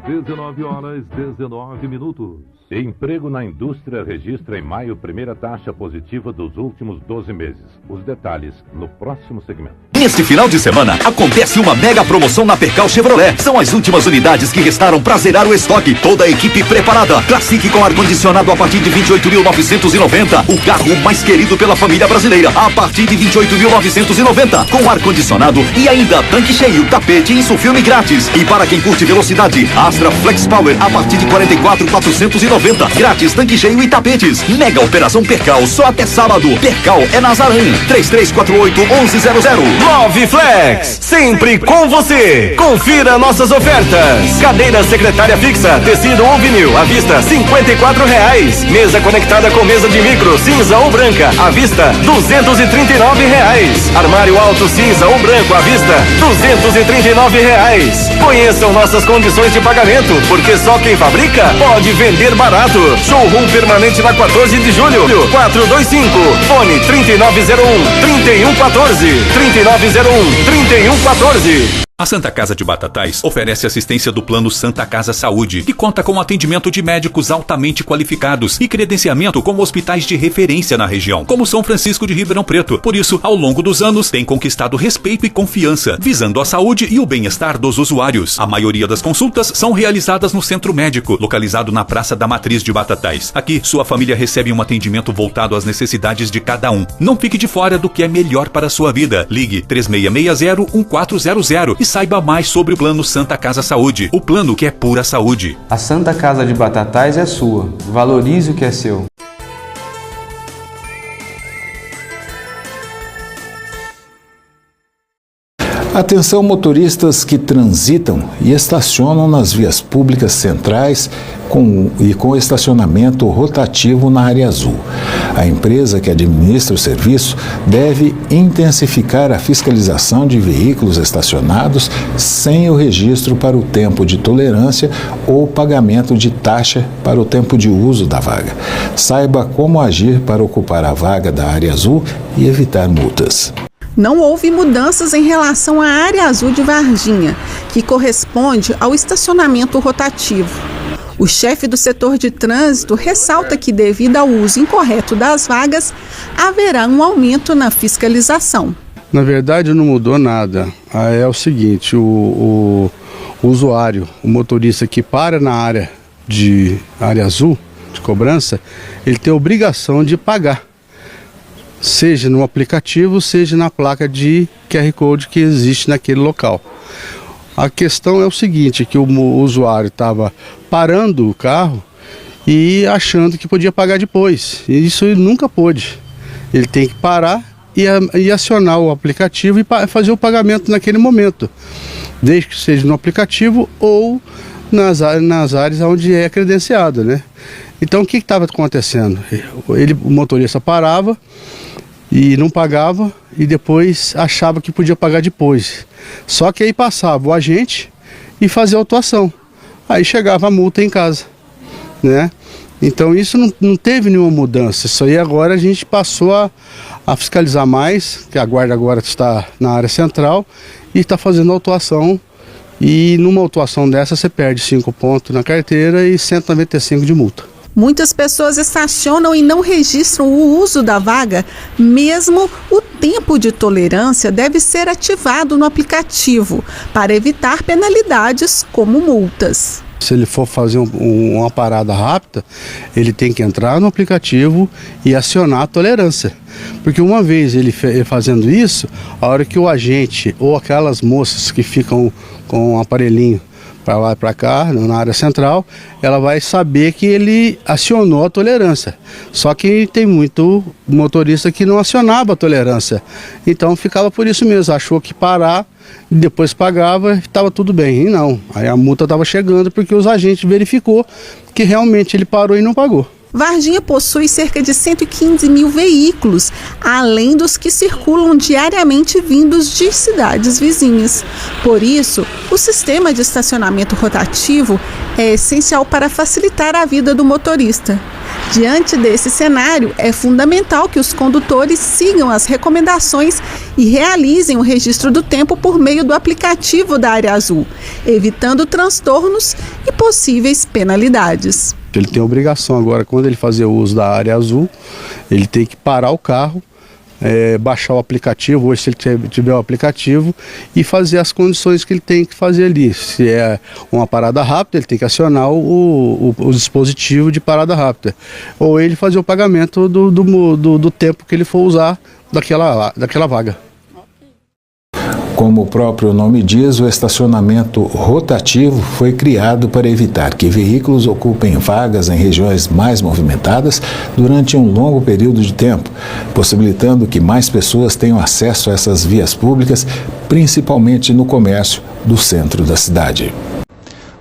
19 horas 19 minutos. Emprego na indústria registra em maio primeira taxa positiva dos últimos 12 meses. Os detalhes no próximo segmento. Neste final de semana, acontece uma mega promoção na Percal Chevrolet. São as últimas unidades que restaram para zerar o estoque. Toda a equipe preparada. Classic com ar-condicionado a partir de 28.990. O carro mais querido pela família brasileira. A partir de 28.990. Com ar-condicionado e ainda tanque cheio, tapete e insufilme grátis. E para quem curte velocidade, Astra Flex Power a partir de 44.490. Grátis tanque cheio e tapetes. Mega operação Percal só até sábado. Percal é Nazaré. 3348-1100. Love Flex, sempre com você. Confira nossas ofertas. Cadeira secretária fixa, tecido ou vinil, à vista R$54. Mesa conectada com mesa de micro, cinza ou branca, à vista R$239. Armário alto cinza ou branco, à vista R$239. Conheçam nossas condições de pagamento, porque só quem fabrica pode vender barato. Showroom permanente na 14 de julho. 425, fone 3901-3114. A Santa Casa de Batatais oferece assistência do Plano Santa Casa Saúde, que conta com atendimento de médicos altamente qualificados e credenciamento com hospitais de referência na região, como São Francisco de Ribeirão Preto. Por isso, ao longo dos anos, tem conquistado respeito e confiança, visando a saúde e o bem-estar dos usuários. A maioria das consultas são realizadas no Centro Médico, localizado na Praça da Matriz de Batatais. Aqui, sua família recebe um atendimento voltado às necessidades de cada um. Não fique de fora do que é melhor para a sua vida. Ligue 3660-1400 e saiba mais sobre o Plano Santa Casa Saúde, o plano que é pura saúde. A Santa Casa de Batatais é sua. Valorize o que é seu. Atenção motoristas que transitam e estacionam nas vias públicas centrais com estacionamento rotativo na área azul. A empresa que administra o serviço deve intensificar a fiscalização de veículos estacionados sem o registro para o tempo de tolerância ou pagamento de taxa para o tempo de uso da vaga. Saiba como agir para ocupar a vaga da área azul e evitar multas. Não houve mudanças em relação à área azul de Varginha, que corresponde ao estacionamento rotativo. O chefe do setor de trânsito ressalta que, devido ao uso incorreto das vagas, haverá um aumento na fiscalização. Na verdade, não mudou nada. É o seguinte, o usuário, o motorista que para na área azul, de cobrança, ele tem a obrigação de pagar, seja no aplicativo, seja na placa de QR Code que existe naquele local. A questão é o seguinte, que o usuário estava parando o carro e achando que podia pagar depois. E isso ele nunca pôde. Ele tem que parar e acionar o aplicativo e fazer o pagamento naquele momento, desde que seja no aplicativo ou nas áreas onde é credenciado, né? Então o que estava acontecendo? O motorista parava e não pagava e depois achava que podia pagar depois. Só que aí passava o agente e fazia a autuação. Aí chegava a multa em casa, né? Então isso não teve nenhuma mudança. Isso aí agora a gente passou a fiscalizar mais, que a guarda agora está na área central e está fazendo autuação. E numa autuação dessa você perde 5 pontos na carteira e 195 de multa. Muitas pessoas estacionam e não registram o uso da vaga, mesmo o tempo de tolerância deve ser ativado no aplicativo para evitar penalidades como multas. Se ele for fazer uma parada rápida, ele tem que entrar no aplicativo e acionar a tolerância. Porque uma vez ele fazendo isso, a hora que o agente ou aquelas moças que ficam com um aparelhinho para lá e para cá, na área central, ela vai saber que ele acionou a tolerância. Só que tem muito motorista que não acionava a tolerância. Então ficava por isso mesmo, achou que parar, depois pagava e estava tudo bem. E não, aí a multa estava chegando porque os agentes verificou que realmente ele parou e não pagou. Varginha possui cerca de 115 mil veículos, além dos que circulam diariamente vindos de cidades vizinhas. Por isso, o sistema de estacionamento rotativo é essencial para facilitar a vida do motorista. Diante desse cenário, é fundamental que os condutores sigam as recomendações e realizem o registro do tempo por meio do aplicativo da área azul, evitando transtornos e possíveis penalidades. Ele tem a obrigação agora, quando ele fazer o uso da área azul, ele tem que parar o carro, baixar o aplicativo, ou se ele tiver o aplicativo, e fazer as condições que ele tem que fazer ali. Se é uma parada rápida, ele tem que acionar o dispositivo de parada rápida. Ou ele fazer o pagamento do tempo que ele for usar daquela vaga. Como o próprio nome diz, o estacionamento rotativo foi criado para evitar que veículos ocupem vagas em regiões mais movimentadas durante um longo período de tempo, possibilitando que mais pessoas tenham acesso a essas vias públicas, principalmente no comércio do centro da cidade.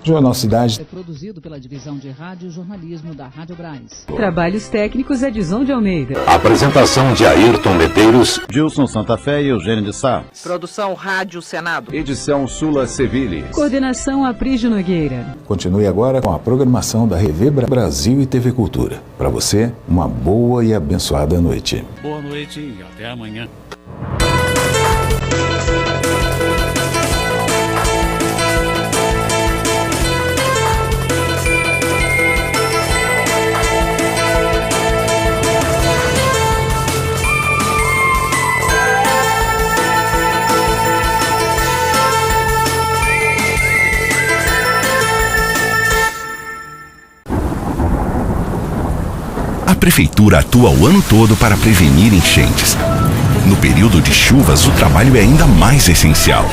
Jornal Cidade. É produzido pela Divisão de Rádio e Jornalismo da Rádio Brás. Trabalhos técnicos Edson de Almeida. Apresentação de Ayrton Medeiros, Gilson Santa Fé e Eugênio de Sá. Produção Rádio Senado. Edição Sula Sevilles. Coordenação Aprígio Nogueira. Continue agora com a programação da RV Brasil e TV Cultura. Para você, uma boa e abençoada noite. Boa noite e até amanhã. A Prefeitura atua o ano todo para prevenir enchentes. No período de chuvas, o trabalho é ainda mais essencial.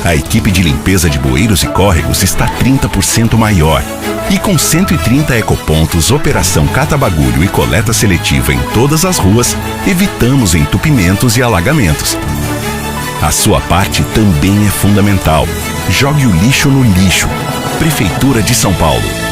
A equipe de limpeza de bueiros e córregos está 30% maior. E com 130 ecopontos, operação cata-bagulho e coleta seletiva em todas as ruas, evitamos entupimentos e alagamentos. A sua parte também é fundamental. Jogue o lixo no lixo. Prefeitura de São Paulo.